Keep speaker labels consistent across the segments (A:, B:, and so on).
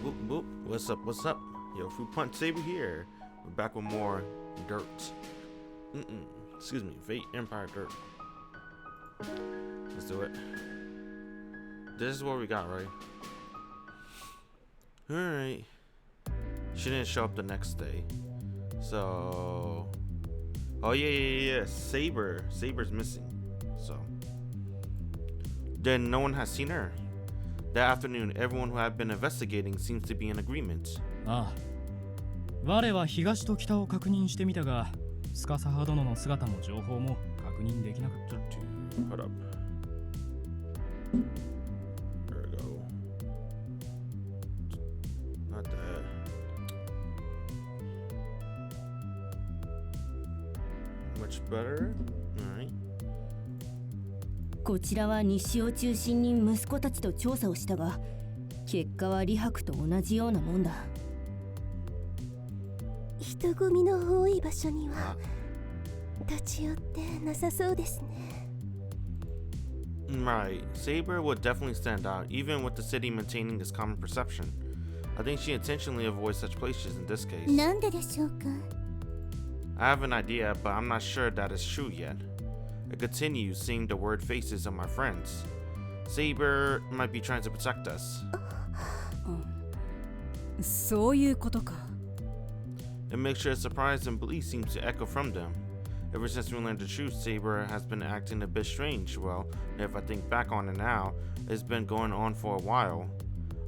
A: Whoop, whoop. What's up? What's up? Yo, Fruit Punch Saber here. We're back with more dirt. Excuse me, Fate Empire dirt. Let's do it. This is what we got, right? Alright. She didn't show up the next day. So... Oh, yeah. Saber's missing. So... Then no one has seen her. That afternoon, everyone who had been investigating seems to be in agreement.
B: ああ。我は東と北を確認してみたが、スカサハ殿の姿も情報も確認できなかった。
A: Hold up. There we go. Not that. Much better. Alright.
C: こちらは西を中心に息子たちと調査をしたが、結果は李白と同じようなもんだ。人混みの多い場所には立ち寄ってなさそうですね。
A: Right. Saber would definitely stand out, even with the city maintaining its common perception. I think she intentionally avoids such places in this case.
C: なんででしょうか?
A: I have an idea, but I'm not sure that it's true yet. I continue seeing the word faces of my friends. Saber might be trying to protect us.
C: そういうことか。
A: A mixture of surprise and belief seems to echo from them. Ever since we learned the truth, Saber has been acting a bit strange. Well, if I think back on it now, it's been going on for a while.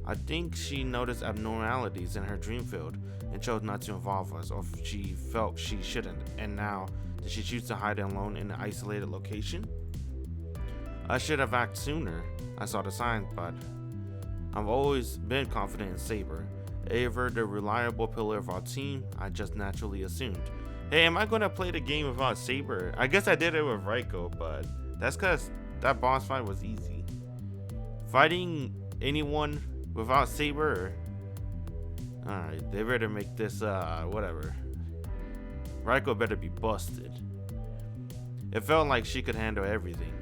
A: I think she noticed abnormalities in her dream field and chose not to involve us, or she felt she shouldn't. And now, did she choose to hide alone in an isolated location? I should have acted sooner. I saw the signs, but I've always been confident in Saber. Ever the reliable pillar of our team, I just naturally assumed. Hey, am I gonna play the game without Saber? I guess I did it with Raikou, but that's cause that boss fight was easy. Fighting anyone without Saber? Alright, they better make this, whatever. Raikou better be busted. It felt like she could handle everything.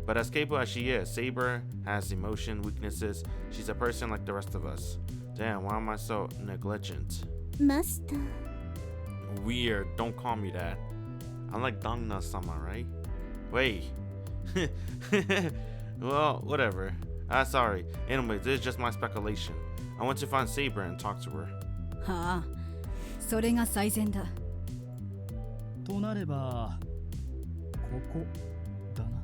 A: But as capable as she is, Saber has emotion, weaknesses. She's a person like the rest of us. Damn, why am I so negligent?
C: Master.
A: Weird, don't call me that. I'm like Dangna-sama, right? Wait. Well, whatever. Sorry. Anyway, this is just my speculation. I want to find Saber and talk to her.
C: はあ、それが最善だ。
B: となれば、ここだな。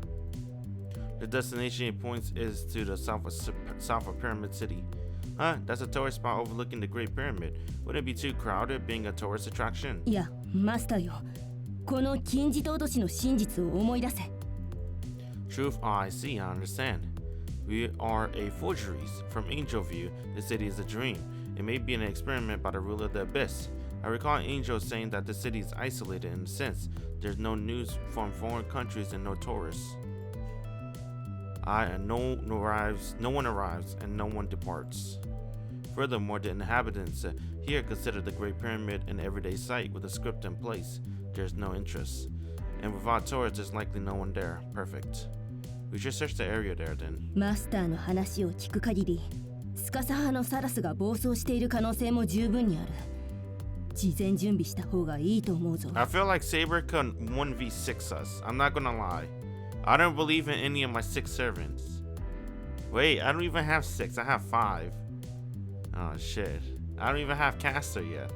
A: The destination it points is to the south of Pyramid City. Huh? That's a tourist spot overlooking the Great Pyramid. Wouldn't it be too crowded being a tourist attraction?
C: いや、マスターよ。この金字塔都市の真実を思い出せ。
A: Truth, I see, I understand. We are a forgeries. From Angel View, the city is a dream. It may be an experiment by the ruler of the Abyss. I recall Angel saying that the city is isolated in a sense. There's no news from foreign countries and no tourists. No one arrives, and no one departs. Furthermore, the inhabitants here consider the Great Pyramid an everyday sight with a script in place. There's no interest. And without tourists, there's likely no one there. Perfect. We should search the area there then.
C: マスターの話を聞く限り、スカサ派のサラスが暴走している可能性も十分にある。事前準備した方がいいと思うぞ。
A: I feel like Saber could 1v6 us. I'm not gonna lie. I don't believe in any of my 6 servants. Wait, I don't even have 6. I have 5. Oh shit. I don't even have caster yet.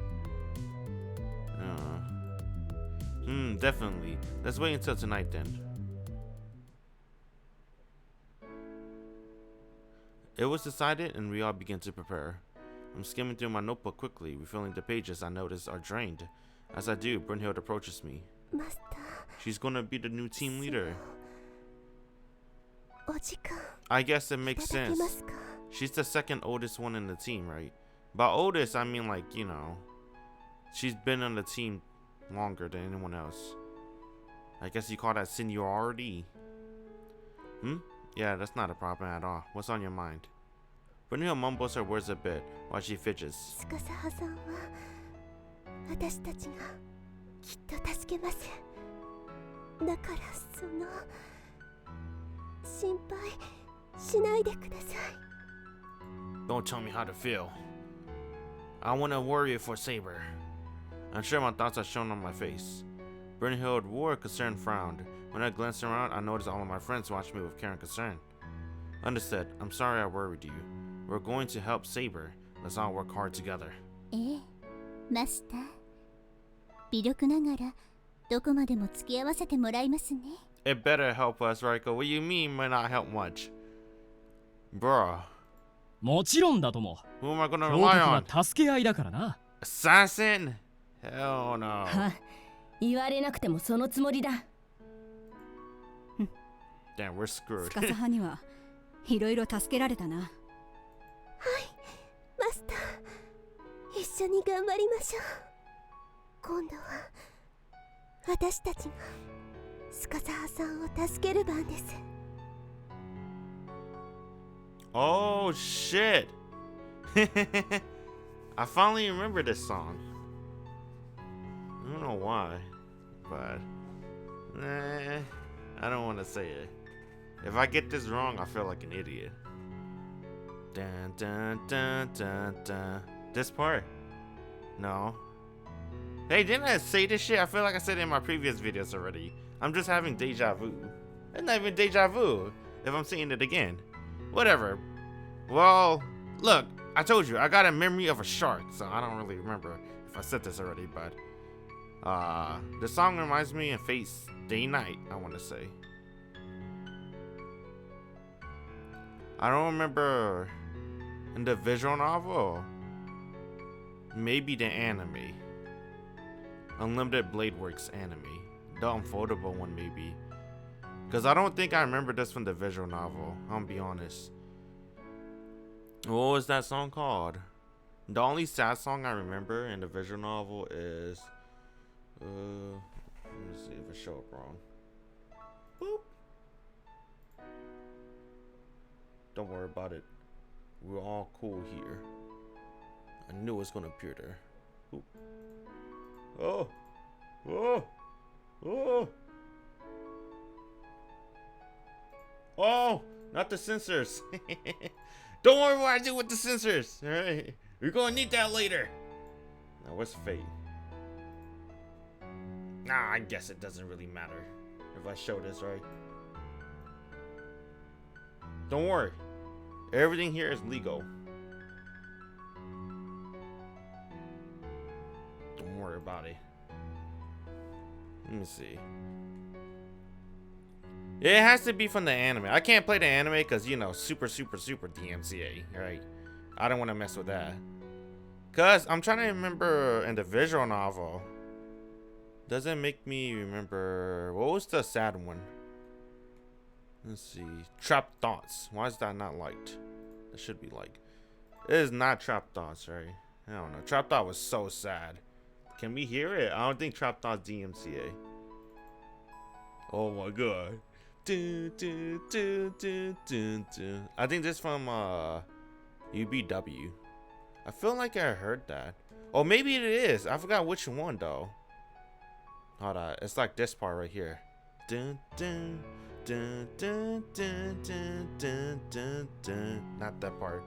A: Definitely. Let's wait until tonight then. It was decided and we all began to prepare. I'm skimming through my notebook quickly, refilling the pages I notice are drained. As I do, Brynhild approaches me.
C: Master.
A: She's gonna be the new team leader. I guess it makes sense. She's the second oldest one in the team, right? By oldest, I mean like, you know, she's been on the team longer than anyone else. I guess you call that seniority. Yeah, that's not a problem at all. What's on your mind? Brynhild mumbles her words a bit while she fidgets. Don't tell me how to feel. I want to worry for Saber. I'm sure my thoughts are shown on my face. Brynhild wore a concerned frown. When I glanced around, I noticed all of my friends watched me with care and concern. Understood. I'm sorry I worried you. We're going to help Saber. Let's all work hard together.
D: マスター。微力ながらどこまでも付き合わせてもらいますね。
A: It better help us, Raikou. What you mean might not help much? Bruh.
B: もちろんだとも。
A: Who am I gonna
B: 教
A: rely
B: 官
A: on?
B: は助け合いだからな。
A: Assassin? Hell no.
C: は言われなくてもそのつもりだ。
A: Damn, we're screwed.
E: スカサ派にはいろいろ助けられたな。
D: マスター、一緒に頑張りましょう。今度は私たちがスカサハさんを助ける番です。
A: Oh shit. I finally remember this song. I don't know why, but I don't want to say it. If I get this wrong, I feel like an idiot. Dun dun dun dun dun. This part? No. Hey, didn't I say this shit? I feel like I said it in my previous videos already. I'm just having deja vu. It's not even deja vu if I'm seeing it again. Whatever. Well, look, I told you, I got a memory of a shark, so I don't really remember if I said this already, but the song reminds me of Fate's Day Night, I want to say. I don't remember in the visual novel. Maybe the anime. Unlimited Blade Works anime. The unfoldable one, maybe. Because I don't think I remember this from the visual novel. I'll be honest. What was that song called? The only sad song I remember in the visual novel is... let me see if it show up wrong. Boop. Don't worry about it. We're all cool here. I knew it was gonna appear there. Oop. Oh! Oh! Oh! Oh! Not the sensors! Don't worry what I do with the sensors! Alright? We're gonna need that later! Now, what's Fate? Nah, I guess it doesn't really matter if I show this, right? Don't worry. Everything here is legal. Don't worry about it. Let me see. It has to be from the anime. I can't play the anime because, you know, super DMCA, right? I don't want to mess with that. Because I'm trying to remember in the visual novel. Doesn't make me remember. What was the sad one? Let's see. Trapped Thoughts. Why is that not liked? It should be like. It is not Trapped Thoughts, right? I don't know. Trapped Thought was so sad. Can we hear it? I don't think Trapped Thought's DMCA. Oh my god. I think this from UBW. I feel like I heard that. Oh, maybe it is. I forgot which one though. Hold on. It's like this part right here. Dun, dun, dun, dun, dun, dun, dun, dun, dun. Not that part.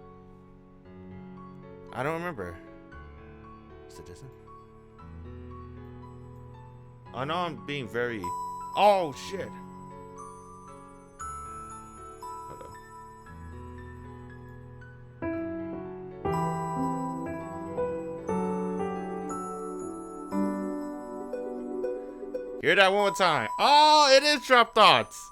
A: I don't remember. Is it this one? I know I'm being very... Oh, shit. Hold on. Hear that one more time. Oh, it is Trap Thoughts.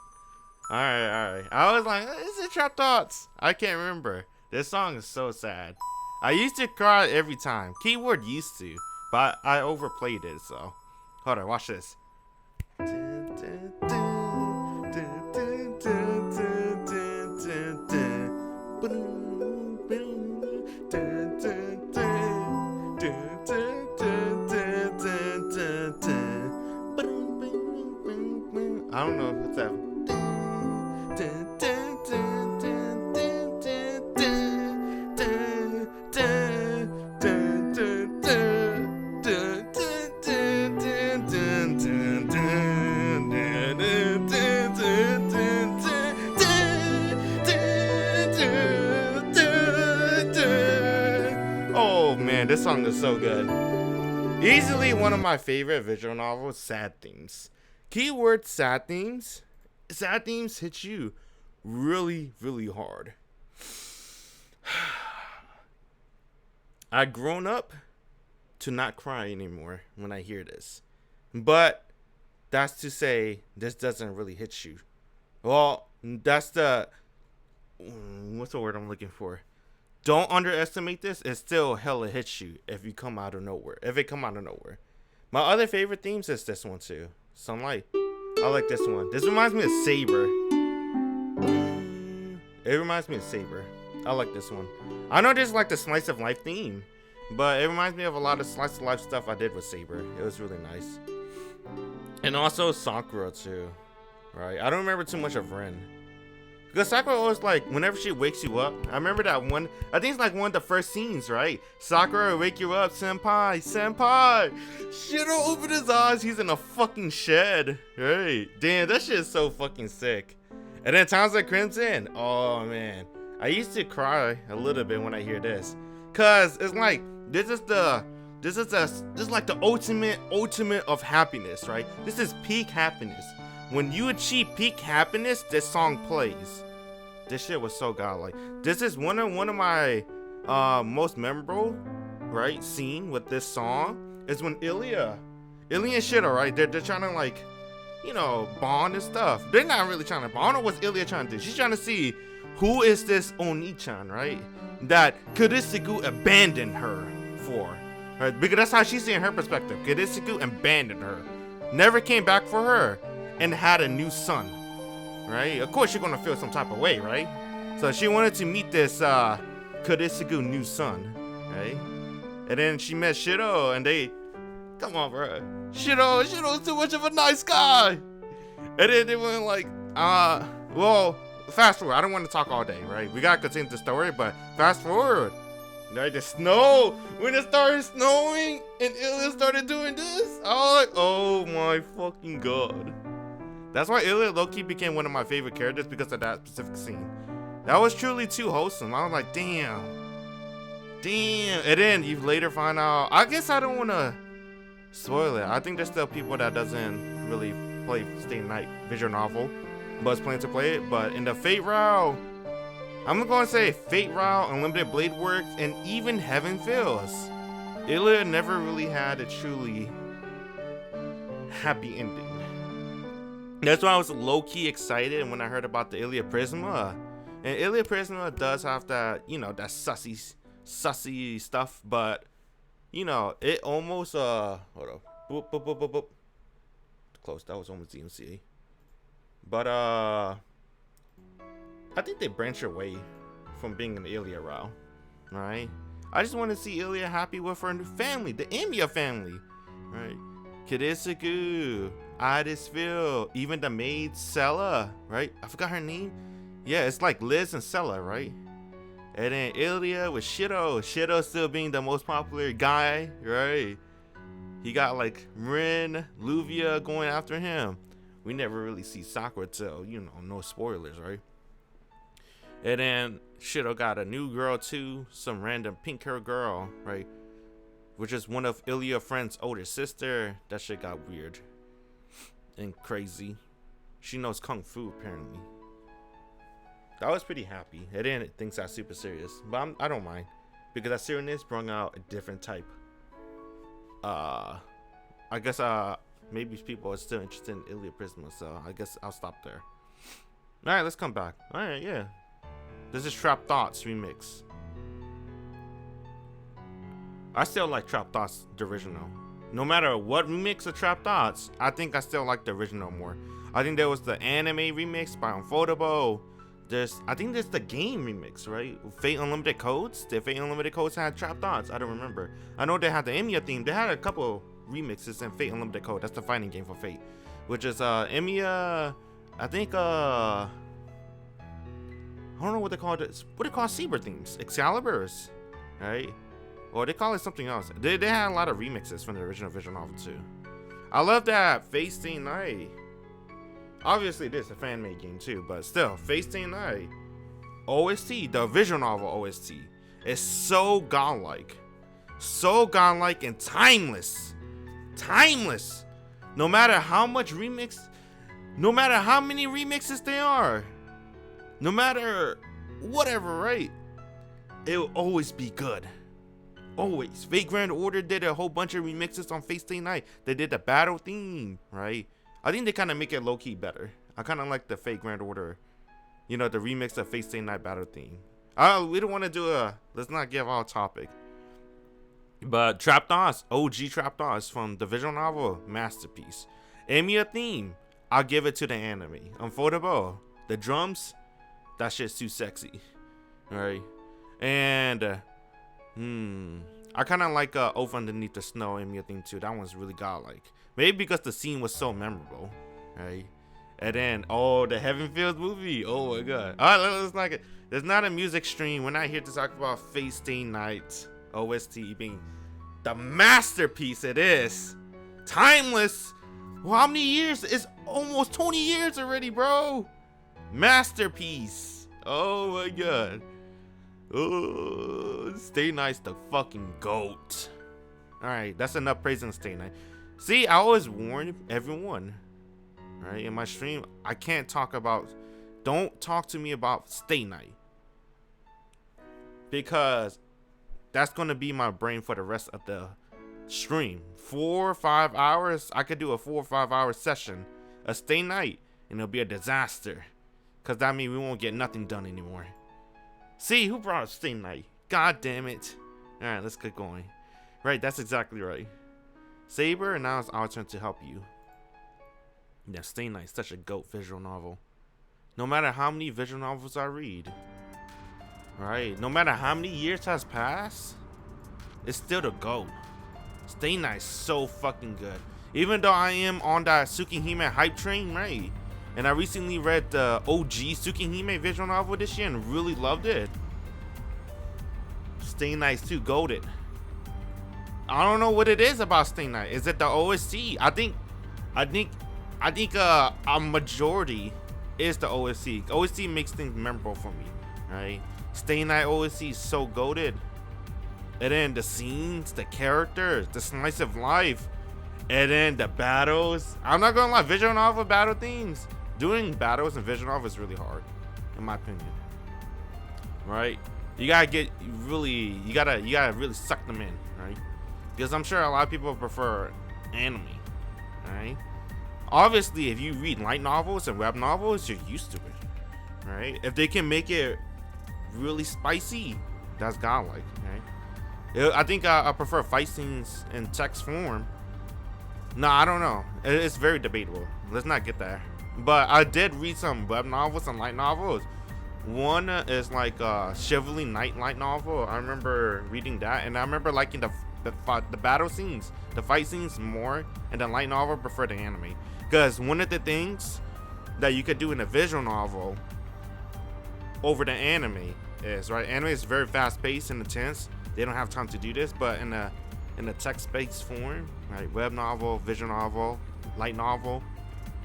A: Alright. I was like, is it Trap Thoughts? I can't remember. This song is so sad. I used to cry every time. Keyword used to. But I overplayed it, so. Hold on, watch this. I don't know what's that. man, this song is so good. Easily one of my favorite visual novels, sad themes. Keyword sad themes. Sad themes hit you really, really hard. I've grown up to not cry anymore when I hear this. But that's to say this doesn't really hit you. Well, that's the... what's the word I'm looking for? Don't underestimate this. It still hella hits you if you come out of nowhere. If it come out of nowhere. My other favorite themes is this one too. Sunlight. I like this one. This reminds me of Saber. It reminds me of Saber. I like this one. I know there's like the slice of life theme, but it reminds me of a lot of slice of life stuff I did with Saber. It was really nice. And also Sakura too. Right? I don't remember too much of Rin. Because Sakura always like, whenever she wakes you up, I remember that one, I think it's like one of the first scenes, right? Sakura wake you up, senpai, Shishou opened his eyes, he's in a fucking shed, right? Damn, that shit is so fucking sick. And then Times Like Crimson, oh man. I used to cry a little bit when I hear this. Cause it's like, this is like the ultimate of happiness, right? This is peak happiness. When you achieve peak happiness, this song plays. This shit was so godlike. This is one of my most memorable, right, scene with this song is when Ilya and Shishou, right, they're trying to like, you know, bond and stuff. They're not really trying to bond. I don't know what's Ilya trying to do. She's trying to see who is this Oni-chan, right, that Kurisugu abandoned her for, right? Because that's how she's seeing her perspective. Kurisugu abandoned her, never came back for her, and had a new son, right? Of course, you're gonna feel some type of way, right? So she wanted to meet this Kurisugu new son, right? And then she met Shishou, and they, come on, bro, Shishou's too much of a nice guy. And then they went like, well, fast forward. I don't want to talk all day, right? We gotta continue the story, but fast forward. Right, the snow, when it started snowing and Ilya started doing this, I was like, oh my fucking god. That's why Ilya low-key became one of my favorite characters, because of that specific scene. That was truly too wholesome. I was like, damn. And then you later find out, I guess I don't want to spoil it. I think there's still people that doesn't really play Stay Night visual novel, but it's planning to play it. But in the Fate Row, I'm going to say Fate Row, Unlimited Blade Works, and even Heaven Feels, Ilya never really had a truly happy ending. That's why I was low-key excited when I heard about the Ilya Prisma. And Ilya Prisma does have that, you know, that sussy stuff, but, you know, it almost, hold up, boop. Close, that was almost DMCA. But, I think they branched away from being an Ilya row, right? I just want to see Ilya happy with her new family, the Emiya family, right? Kurisugu, Idisville, even the maid Sella, right? I forgot her name. Yeah, it's like Liz and Sella, right? And then Ilya with Shishou still being the most popular guy, right? He got like Rin, Luvia going after him. We never really see Sakura till, you know, no spoilers, right? And then Shishou got a new girl too, some random pink hair girl, right? Which is one of Ilya's friend's older sister. That shit got weird and crazy. She knows kung fu apparently. I was pretty happy. It didn't think that's super serious, but I don't mind, because that seriousness brought out a different type. I guess maybe people are still interested in Ilya Prisma, so I guess I'll stop there. All right, let's come back. All right, yeah. This is Trap Thoughts remix. I still like Trap Thoughts, the original. No matter what remix of Trap Thoughts, I think I still like the original more. I think there was the anime remix by Unfoldable. I think there's the game remix, right? Fate Unlimited Codes. The Fate Unlimited Codes had Trap Thoughts. I don't remember. I know they had the Emiya theme. They had a couple remixes in Fate Unlimited Code. That's the fighting game for Fate, which is Emiya. I think I don't know what they call it. What they call Saber themes? Excaliburs, right? Or they call it something else. They had a lot of remixes from the original visual novel too. I love that Fate Stay Night. Obviously, this is a fan-made game too, but still, Fate Stay Night OST, the visual novel OST, is so godlike. So godlike and timeless. Timeless. No matter how much remix, no matter how many remixes they are, no matter whatever, right? It will always be good. Always. Fate Grand Order did a whole bunch of remixes on Fate Stay Night. They did the battle theme, right? I think they kind of make it low-key better. I kind of like the Fate Grand Order, you know, the remix of Fate Stay Night battle theme. We don't want to do let's not give off topic. But Trapdos, OG Trapdos from the visual novel, masterpiece. Amiya theme, I'll give it to the anime. Unfoldable, the drums, that shit's too sexy. Alright. And I kind of like Oath Underneath the Snow Amiya theme too. That one's really godlike. Maybe because the scene was so memorable. Right. And then, the Heaven Fields movie. Oh my god. Alright, let's not get. There's not a music stream. We're not here to talk about Fate Stay Night OST being the masterpiece it is. Timeless. Well, how many years? It's almost 20 years already, bro. Masterpiece. Oh my god. Oh, Stay Night's the fucking GOAT. Alright, that's enough praising Stay Night. See, I always warn everyone. Right, in my stream, I can't talk about. Don't talk to me about Stay Night. Because that's gonna be my brain for the rest of the stream. 4 or 5 hours. I could do a 4 or 5 hour session of Stay Night, and it'll be a disaster. Cause that means we won't get nothing done anymore. See, who brought up Stay Night? God damn it. Alright, let's get going. Right, that's exactly right. Saber, and now it's our turn to help you. Yeah, Stay Night, such a GOAT visual novel. No matter how many visual novels I read, right? No matter how many years has passed, it's still the GOAT. Stay Night's so fucking good. Even though I am on that Tsukihime hype train, right? And I recently read the OG Tsukihime visual novel this year and really loved it. Stay Night's too goated. I don't know what it is about Stay Night. Is it the OSC? I think a majority is the OSC. OSC makes things memorable for me, right? Stay Night OSC is so goated. And then the scenes, the characters, the slice of life, and then the battles. I'm not gonna lie, visual novel battle themes. Doing battles in visual novel is really hard, in my opinion. Right? You gotta really suck them in, right? Because I'm sure a lot of people prefer anime, right? Obviously, if you read light novels and web novels, you're used to it, right? If they can make it really spicy, that's godlike, right? I think I prefer fight scenes in text form. No, I don't know. It's very debatable. Let's not get there. But I did read some web novels and light novels. One is like Chivalry Knight light novel. I remember reading that, and I remember liking the battle scenes, the fight scenes more, and the light novel prefer the anime. Because one of the things that you could do in a visual novel over the anime is, right, anime is very fast paced and intense. They don't have time to do this, but in a text-based form, right, web novel, visual novel, light novel,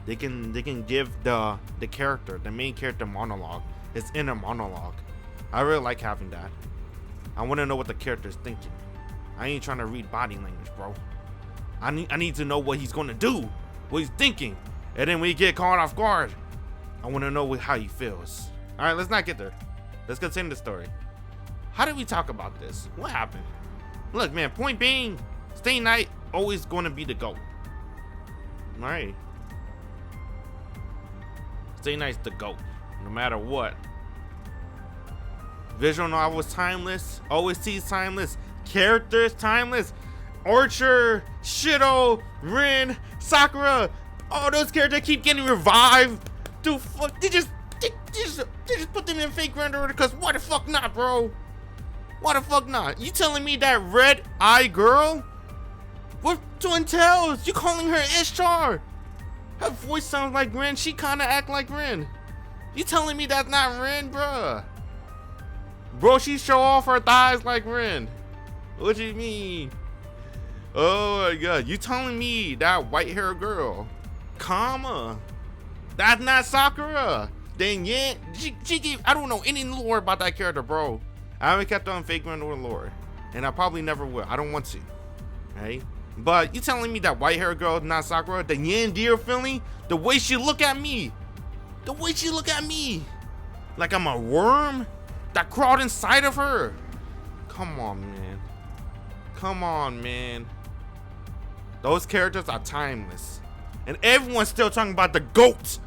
A: they can give the character, the main character, monologue, his inner monologue. I really like having that. I want to know what the character is thinking. I ain't trying to read body language, bro. I need to know what he's gonna do, what he's thinking, and then when he get caught off guard, I want to know how he feels. All right, let's not get there. Let's continue the story. How did we talk about this? What happened? Look, man. Point being, Stay Night always going to be the GOAT. All right. Stay Night's the GOAT, no matter what. Visual novel is timeless. OST's timeless. Characters timeless. Archer, Shishou, Rin, Sakura. All those characters keep getting revived. Dude, fuck, they just put them in Fate Grand Order because why the fuck not, bro? Why the fuck not? You telling me that red eye girl? What twin tails? You calling her Ishtar? Her voice sounds like Rin. She kinda act like Rin. You telling me that's not Rin, bruh? Bro, she show off her thighs like Rin. What you mean? Oh my god. You telling me that white hair girl, Kama, that's not Sakura? Then yeah, she gave, I don't know any lore about that character, bro. I haven't kept on Fate Grand Order lore. and I probably never will. I don't want to, right? But you telling me that white hair girl is not Sakura? The Yandeer feeling? The way she look at me, like I'm a worm that crawled inside of her. Come on, man. Those characters are timeless, and everyone's still talking about the GOAT,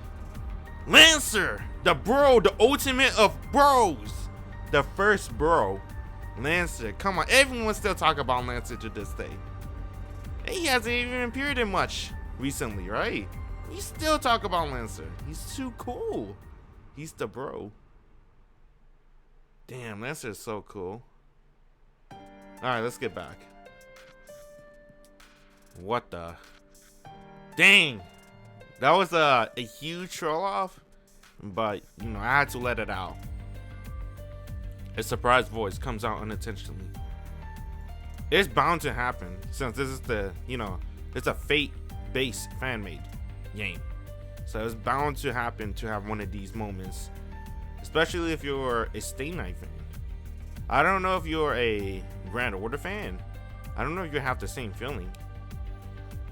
A: Lancer, the bro, the ultimate of bros, the first bro, Lancer. Come on, everyone's still talking about Lancer to this day. And he hasn't even appeared in much recently, right? We still talk about Lancer. He's too cool. He's the bro. Damn, Lancer is so cool. All right, let's get back. What the? Dang, that was a huge troll off, but you know, I had to let it out. A surprise voice comes out unintentionally. It's bound to happen since this is the, you know, it's a Fate-based fan-made game. So it's bound to happen to have one of these moments, especially if you're a Stay Night fan. I don't know if you're a Grand Order fan. I don't know if you have the same feeling.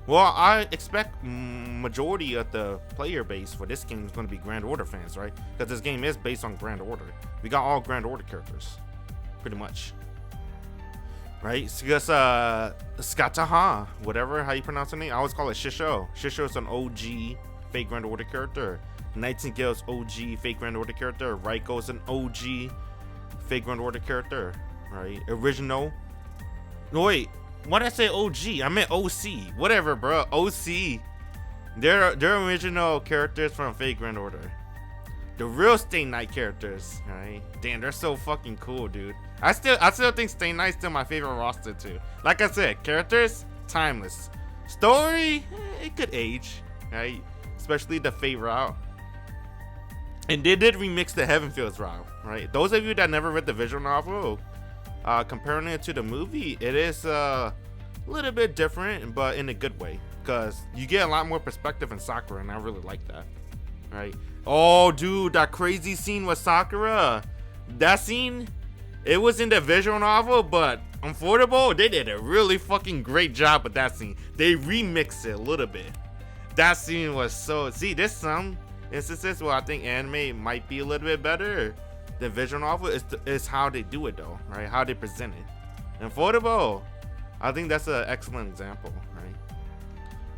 A: Well, I expect majority of the player base for this game is going to be Grand Order fans, right? Because this game is based on Grand Order. We got all Grand Order characters, pretty much. Right? Because Scathach, whatever how you pronounce the name, I always call it Shishou. Shishou is an OG fake Grand Order character. Nightingale's OG fake Grand Order character. Raikou is an OG fake Grand Order character, right? Original. No, wait. Why did I say OG? I meant OC. Whatever, bro. OC. They're original characters from Fate Grand Order. The real Stay Night characters, right? Damn, they're so fucking cool, dude. I still think Stay Night's still my favorite roster too. Like I said, characters, timeless. Story, it could age, right? Especially the Fate route. And they did remix the Heavenfields route, right? Those of you that never read the visual novel, comparing it to the movie, it is a little bit different, but in a good way, because you get a lot more perspective in Sakura, and I really like that, right? Oh, dude, that crazy scene with Sakura, that scene, it was in the visual novel, but Unfoldable, they did a really fucking great job with that scene. They remixed it a little bit. That scene was so, see, there's some instances where I think anime might be a little bit better. The visual novel is how they do it though, right? How they present it. And Foldable, I think that's an excellent example, right?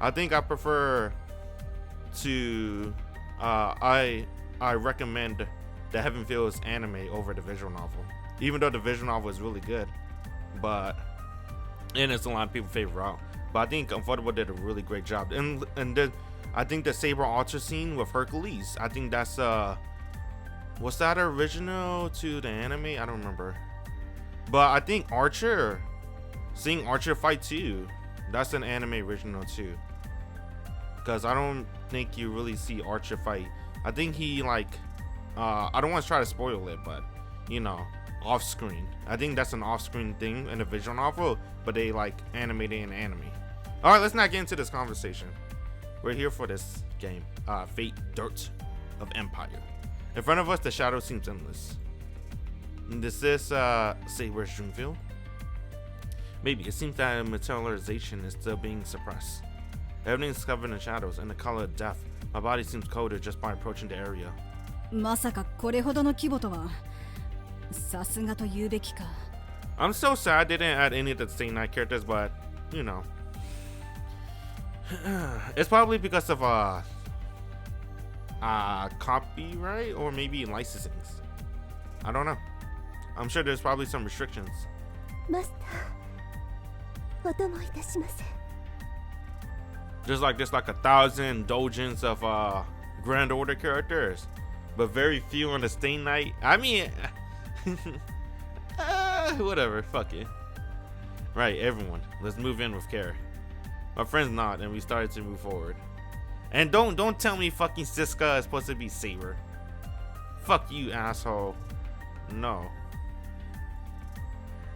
A: I think I prefer to, I recommend the Heavenfields anime over the visual novel, even though the visual novel is really good, and it's a lot of people's favorite route. But I think Unfoldable did a really great job, and then I think the Saber Altar scene with Hercules, I think that's was that original to the anime? I don't remember. But I think Archer, seeing Archer fight too, that's an anime original too. Because I don't think you really see Archer fight. I think he like, I don't want to try to spoil it, but you know, off screen. I think that's an off screen thing in a visual novel, but they like animate it in anime. All right, let's not get into this conversation. We're here for this game, Fate Dirt of Empire. In front of us, the shadow seems endless. And this is, say, where's Dreamfield? Maybe. It seems that materialization is still being suppressed. Everything's covered in shadows and the color of death. My body seems colder just by approaching the area.
E: まさかこれほどの規模とはさすがと言うべきか。
A: I'm so sad they didn't add any of the Stay Night characters, but, you know. It's probably because of, copyright or maybe licensing. I don't know. I'm sure there's probably some restrictions.
D: マスター、お供いたします。
A: There's like 1,000 doujins of Grand Order characters, but very few on the Stay Night. I mean, whatever, fuck it. Right, everyone, let's move in with care. My friend's not, and we started to move forward. And don't tell me fucking Siska is supposed to be Saber. Fuck you, asshole. No.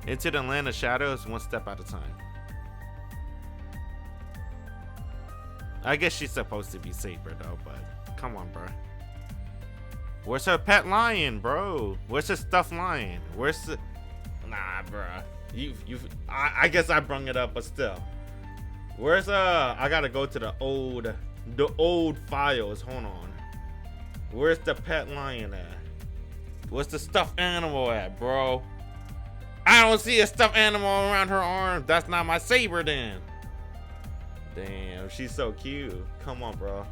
A: Into the land of shadows, one step at a time. I guess she's supposed to be Saber though, but come on, bro. Where's her pet lion, bro? Where's her stuffed lion? Where's the... Nah, bro. I guess I brung it up, but still. Where's I gotta go to the old files. Hold on. Where's the pet lion at? What's the stuffed animal at, bro? I don't see a stuffed animal around her arm. That's not my Saber then. Damn, she's so cute. Come on, bro.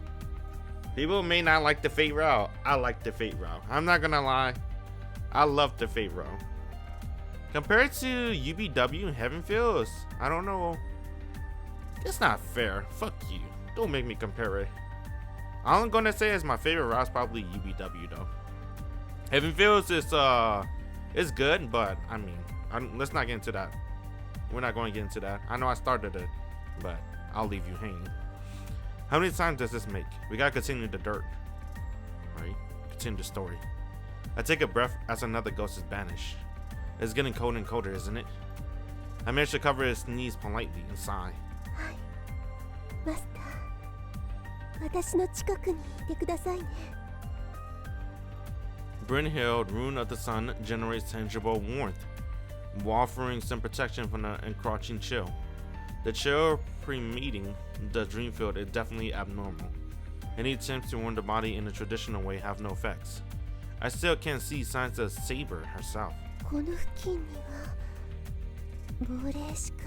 A: People may not like the Fate route. I like the Fate route. I'm not gonna lie. I love the Fate route. Compared to UBW and Heaven Feels, I don't know. It's not fair. Fuck you. Don't make me compare it. All I'm gonna say is my favorite route is probably UBW though. Heaven Feels is good, but I mean, let's not get into that. We're not going to get into that. I know I started it, but I'll leave you hanging. How many times does this make? We gotta continue the dirt, right? Continue the story. I take a breath as another ghost is banished. It's getting colder and colder, isn't it? I managed to cover his knees politely and sigh.
D: マスター、私の近くにいてくださいね。
A: Brynhild, Rune of the Sun, generates tangible warmth, while offering some protection from the encroaching chill. The chill pre-meeting the dream field is definitely abnormal. Any attempts to warm the body in the traditional way have no effects. I still can't see signs of Saber herself.
D: この付近には亡霊しか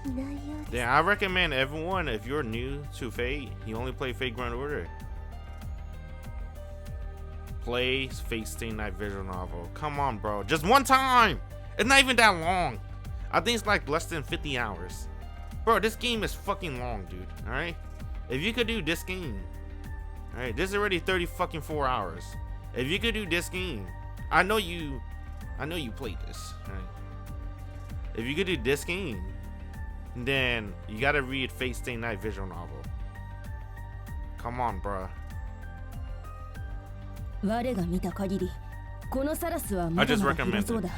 D: いないようです。
A: Yeah, I recommend everyone, if you're new to Fate, you only play Fate Grand Order, play Fate Stay Night visual novel. Come on, bro. Just one time! It's not even that long. I think it's like less than 50 hours. Bro, this game is fucking long, dude. Alright? If you could do this game, alright, this is already 30 fucking 4 hours. If you could do this game, I know you played this, right? If you could do this game, then you gotta read Fate Stay Night visual novel. Come on, bro.
C: 我が見た限り、このサラスはまだまだ広そうだ。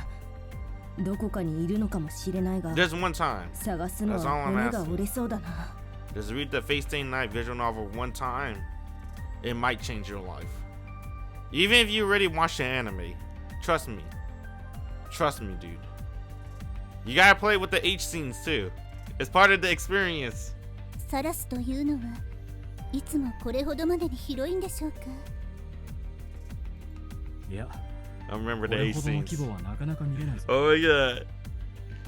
C: どこかにいるのかもしれないが、
A: Just one time.
C: 探すのは骨が折れそうだな。
A: Just read the Fate Stay Night visual novel one time. It might change your life. Even if you already watched the anime. Trust me. Trust me, dude. You gotta play with the H scenes too. It's part of the experience.
D: サラスというのはいつもこれほどまでに広いんでしょうか。
B: いや、
A: I remember
B: こ
A: the
B: れ
A: H
B: ほどの
A: scenes.
B: 規模はなかなか見れないぞ。
A: Oh my god.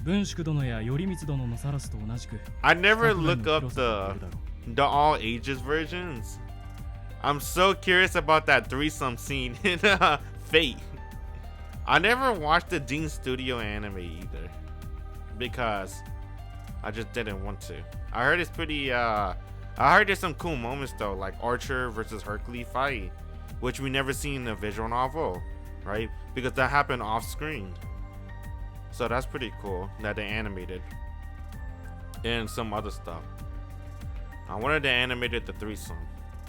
B: 軍縮殿や頼光殿のサラスと同じく。
A: I never
B: 昨年
A: look
B: の
A: up
B: 広さがあるだろう。
A: the all ages versions. I'm so curious about that threesome scene in Fate. I never watched the Dean Studio anime either because I just didn't want to. I heard it's pretty I heard there's some cool moments though, like Archer versus Hercules fight, which we never seen in the visual novel, right? Because that happened off screen. So that's pretty cool that they animated. And some other stuff. I wanted to animate the threesome.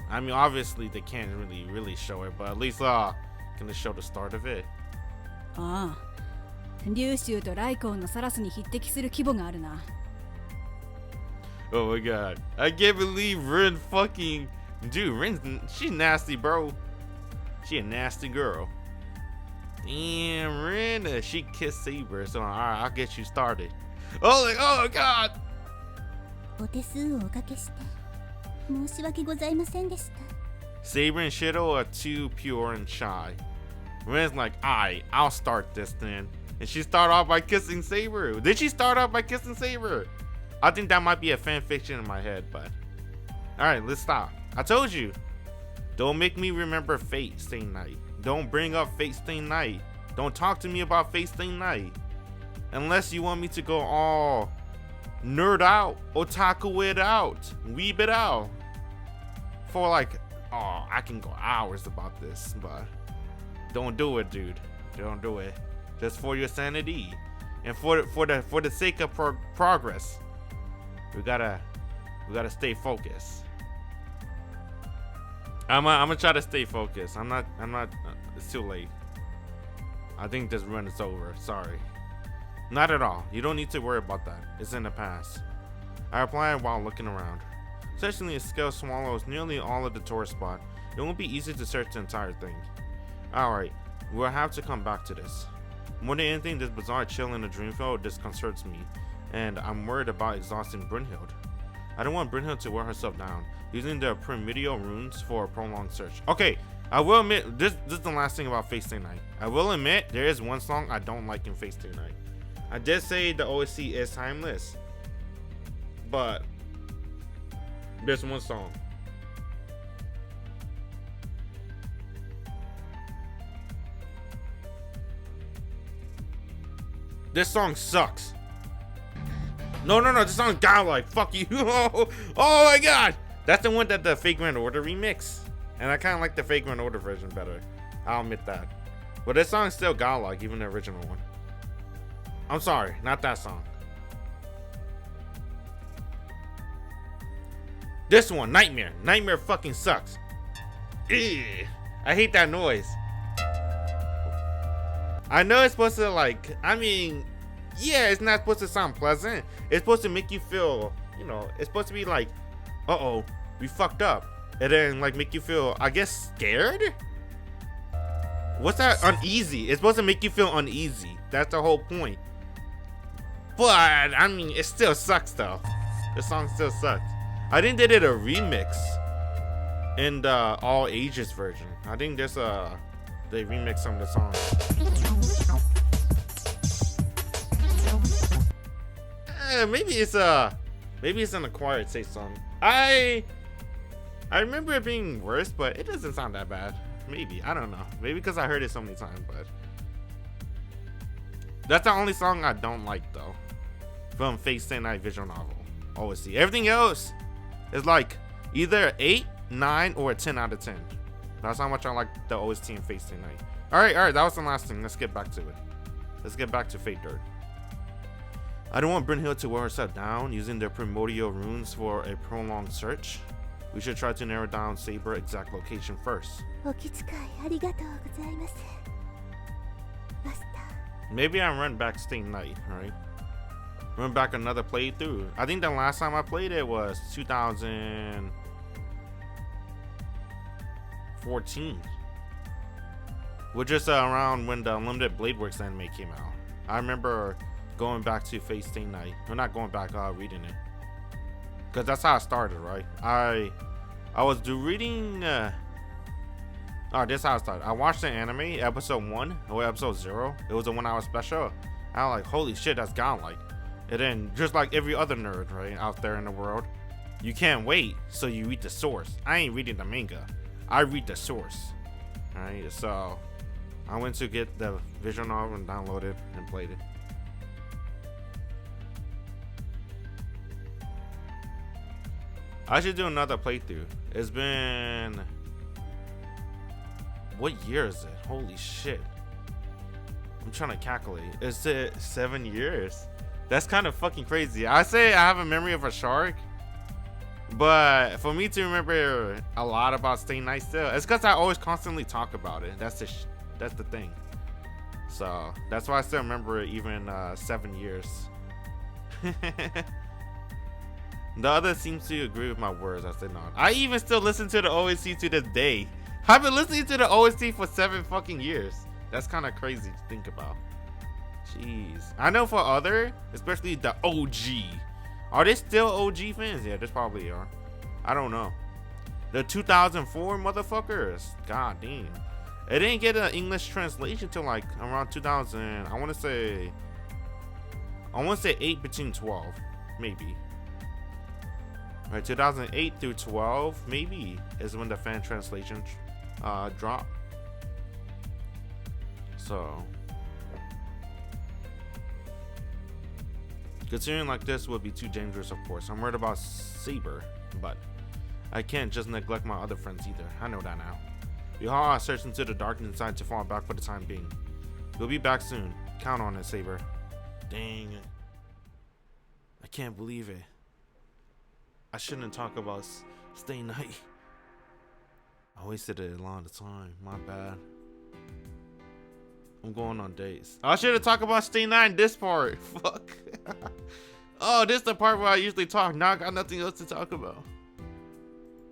A: I mean, obviously they can't really show it, but at least can they show the start of it?
E: ああ、竜州とライコウのサラスに匹敵する規模があるな。
A: Oh my god. I can't believe Rin fucking... Dude, Rin, she's nasty, bro. She a nasty girl. Damn, Rin, she kissed Saber, so alright, I'll get you started. Oh god!
D: お手数をおかけして申し訳ございませんでした。
A: Saber and Shishou are too pure and shy. Rin's like, alright, I'll start this then. And she started off by kissing Saber. Did she start off by kissing Saber? I think that might be a fan fiction in my head, but... Alright, let's stop. I told you. Don't make me remember Fate Stay Night. Don't bring up Fate Stay Night. Don't talk to me about Fate Stay Night. Unless you want me to go all nerd out, otaku it out, weeb it out. For like, oh, I can go hours about this, but don't do it, dude. Don't do it. Just for your sanity and for the sake of progress. We gotta stay focused. I'm gonna try to stay focused. I'm not. It's too late. I think this run is over. Sorry. Not at all. You don't need to worry about that. It's in the past. I replied while looking around. Essentially, a scale swallows nearly all of the tourist spot. It won't be easy to search the entire thing. Alright, we'll have to come back to this. More than anything, this bizarre chill in the Dreamfield disconcerts me, and I'm worried about exhausting Brynhild. I don't want Brynhild to wear herself down, using the primordial runes for a prolonged search. Okay, I will admit, this is the last thing about Fate Stay Night. I will admit, there is one song I don't like in Fate Stay Night. I did say the OSC is timeless, but there's one song. This song sucks. No, this song's godlike. Fuck you. Oh my god. That's the one that the Fake Grand Order remix. And I kind of like the Fake Grand Order version better. I'll admit that. But this song's still godlike, even the original one. I'm sorry, not that song. This one, Nightmare. Nightmare fucking sucks. Ugh. I hate that noise. I know it's supposed to like, I mean, yeah, it's not supposed to sound pleasant. It's supposed to make you feel, you know, it's supposed to be like, uh-oh, we fucked up. And then like make you feel, I guess, scared? What's that? Uneasy. It's supposed to make you feel uneasy. That's the whole point. But, I mean, it still sucks though. The song still sucks. I think they did a remix in the all ages version. I think there's they remixed some of the songs. Maybe it's an acquired taste song. I remember it being worse, but it doesn't sound that bad. Maybe, I don't know. Maybe because I heard it so many times, but that's the only song I don't like though. From Fate Stay Night visual novel. OST. Everything else is like either 8, 9, or a 10 out of 10. That's how much I like the OST in Fate Stay Night. Alright, that was the last thing. Let's get back to it. Let's get back to Fate Dirt. I don't want Brynhild to wear herself down using their primordial runes for a prolonged search. We should try to narrow down Saber's exact location first.
D: お気遣いありがとうございます。マスター。
A: Maybe I run back Stay Night, right? Run back another playthrough. I think the last time I played it was 2014. Which is around when the Unlimited Blade Works anime came out. I remember going back to Fate Stay Night. Well, not going back, reading it. Because that's how I started, right? I was reading... this is how I started. I watched the anime, episode 1, or episode 0. It was a 1 hour special. I was like, holy shit, that's godlike. And then, just like every other nerd, right, out there in the world, you can't wait, so you read the source. I ain't reading the manga. I read the source. Alright, so I went to get the visual novel and downloaded it and played it. I should do another playthrough. It's been... What year is it? Holy shit. I'm trying to calculate. Is it 7 years? That's kind of fucking crazy. I say I have a memory of a shark, but for me to remember a lot about Stay Night still, it's because I always constantly talk about it. That's the thing. So that's why I still remember it even 7 years. The others seem to agree with my words. I said no. I even still listen to the OST to this day. I've been listening to the OST for 7 fucking years. That's kind of crazy to think about. Jeez. I know for other, especially the OG. Are they still OG fans? Yeah, they probably are. I don't know. The 2004 motherfuckers. God damn. It didn't get an English translation till like around 2000. I want to say 8 between 12, maybe. Right, 2008 through 12, maybe, is when the fan translation dropped. So, considering like this would be too dangerous, of course. I'm worried about Saber, but I can't just neglect my other friends either. I know that now. We all are searching into the dark and decide to fall back for the time being. We'll be back soon. Count on it, Saber. Dang. I can't believe it. I shouldn't talk about Stay Night. I wasted a lot of time. My bad. I'm going on dates. I should have talked about Stay Night in this part. Fuck. Oh, this is the part where I usually talk. Now I got nothing else to talk about.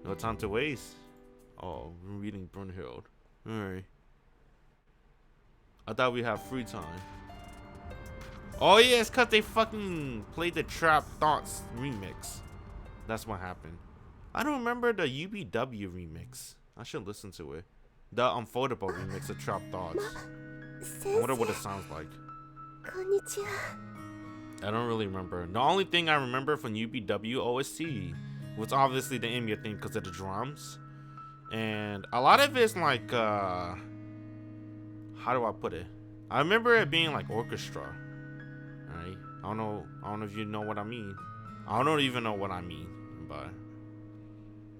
A: No time to waste. Oh, I'm reading Brynhild. Alright. I thought we have free time. Oh yeah, it's cause they fucking played the Trap Thoughts remix. That's what happened. I don't remember the UBW remix. I should listen to it. The unfoldable remix of Trap Thoughts. I wonder what it sounds like.
D: こんにちは。
A: I don't really remember. The only thing I remember from UBW OST was obviously the Enya thing because of the drums. And a lot of it's like, how do I put it? I remember it being like orchestra. Right? I don't know if you know what I mean. I don't even know what I mean, but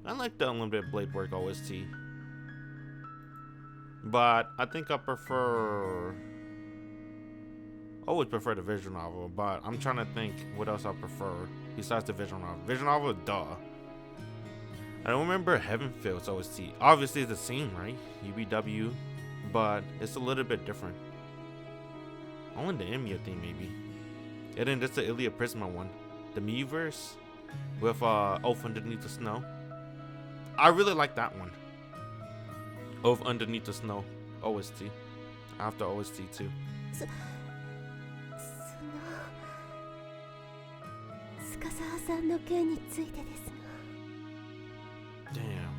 A: I like the Unlimited Blade Work OST. But I think I always prefer the visual novel, but I'm trying to think what else I prefer besides the visual novel. Visual novel, duh. I don't remember Heavenfield's OST. Obviously it's the same, right? UBW, but it's a little bit different. Only the Enya thing, maybe. And then there's the Ilya Prisma one. The Miiverse with Oath Underneath the Snow. I really like that one. Oath Underneath the Snow OST. I have the OST too.
D: そのスカサハさんの件についてですが。
A: Damn.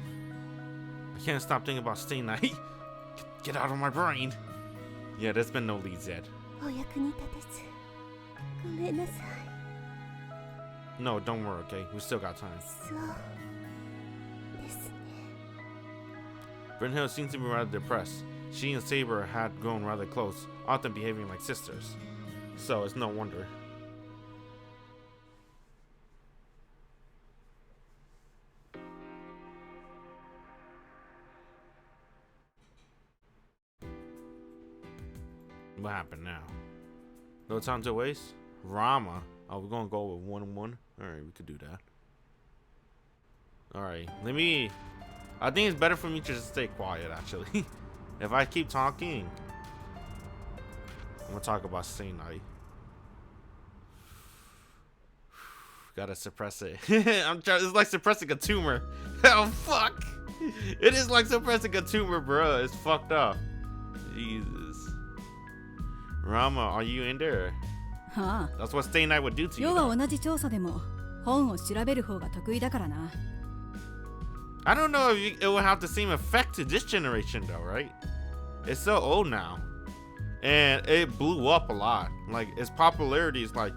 A: I can't stop thinking about Stay Night. Get out of my brain. Yeah, there's been no leads yet.
D: お役に立てずごめんなさい。
A: No, don't worry, okay? We still got time.
D: そうですね。
A: Brynhild seems to be rather depressed. She and Saber had grown rather close, often behaving like sisters. So it's no wonder. What happened now? No time to waste? Rama. Oh, we're gonna go with 1-1. Alright, we could do that. Alright, I think it's better for me to just stay quiet, actually. If I keep talking, I'm gonna talk about Stay Night. Gotta suppress it. It's like suppressing a tumor. Oh, fuck. It is like suppressing a tumor, bro. It's fucked up. Jesus. Rama, are you in there?
E: はあ
A: That's what Stay Night would do to you.
E: 世は同じ調査でも本を調べる方が得意だからな。
A: I don't know if it would have the same effect to this generation, though, right? It's so old now. And it blew up a lot. Like, its popularity is like,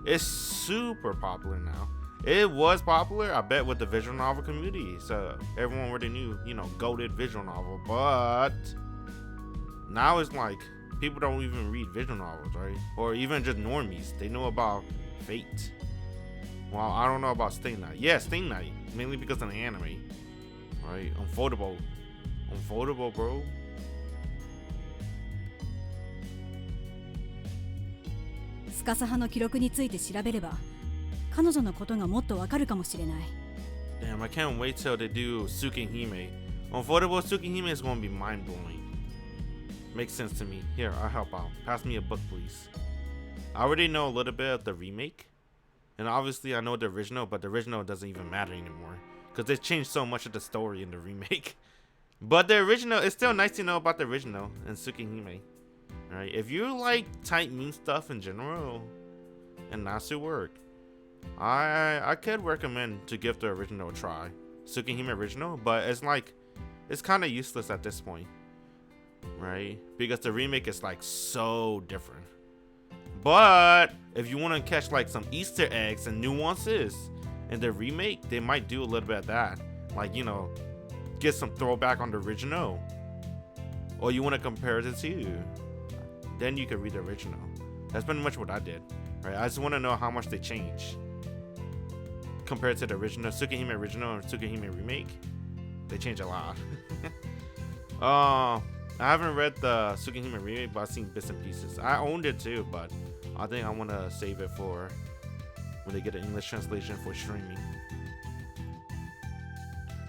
A: it's super popular now. It was popular, I bet, with the visual novel community. So everyone already knew, goated visual novel. But now it's like, people don't even read visual novels, right? Or even just normies. They know about Fate. Well, I don't know about Stay Night. Yeah, Stay Night. Mainly because of the anime. Right? Unfoldable, bro.
E: スカサ派の記録について調べれば彼女のことがもっとわかるかもしれない。
A: Damn, I can't wait till they do Tsukihime. Unfoldable Tsukihime is gonna be mind-blowing. Makes sense to me. Here, I'll help out. Pass me a book, please. I already know a little bit of the remake. And obviously I know the original, but the original doesn't even matter anymore. Because they changed so much of the story in the remake. But the original, it's still nice to know about the original and Tsukihime. Right? If you like tight moon stuff in general and Nasu work, I could recommend to give the original a try. Tsukihime original, but it's like, it's kind of useless at this point. Right? Because the remake is like so different. But if you want to catch like some Easter eggs and nuances in the remake, they might do a little bit of that. Like, get some throwback on the original. Or you want to compare the two. Then you can read the original. That's pretty much what I did. Right? I just want to know how much they changed. Compared to the original, Tsukihime original and Tsukihime remake. They changed a lot. I haven't read the Tsukihime remake, but I've seen bits and pieces. I owned it too, but I think I want to save it for when they get an English translation for streaming.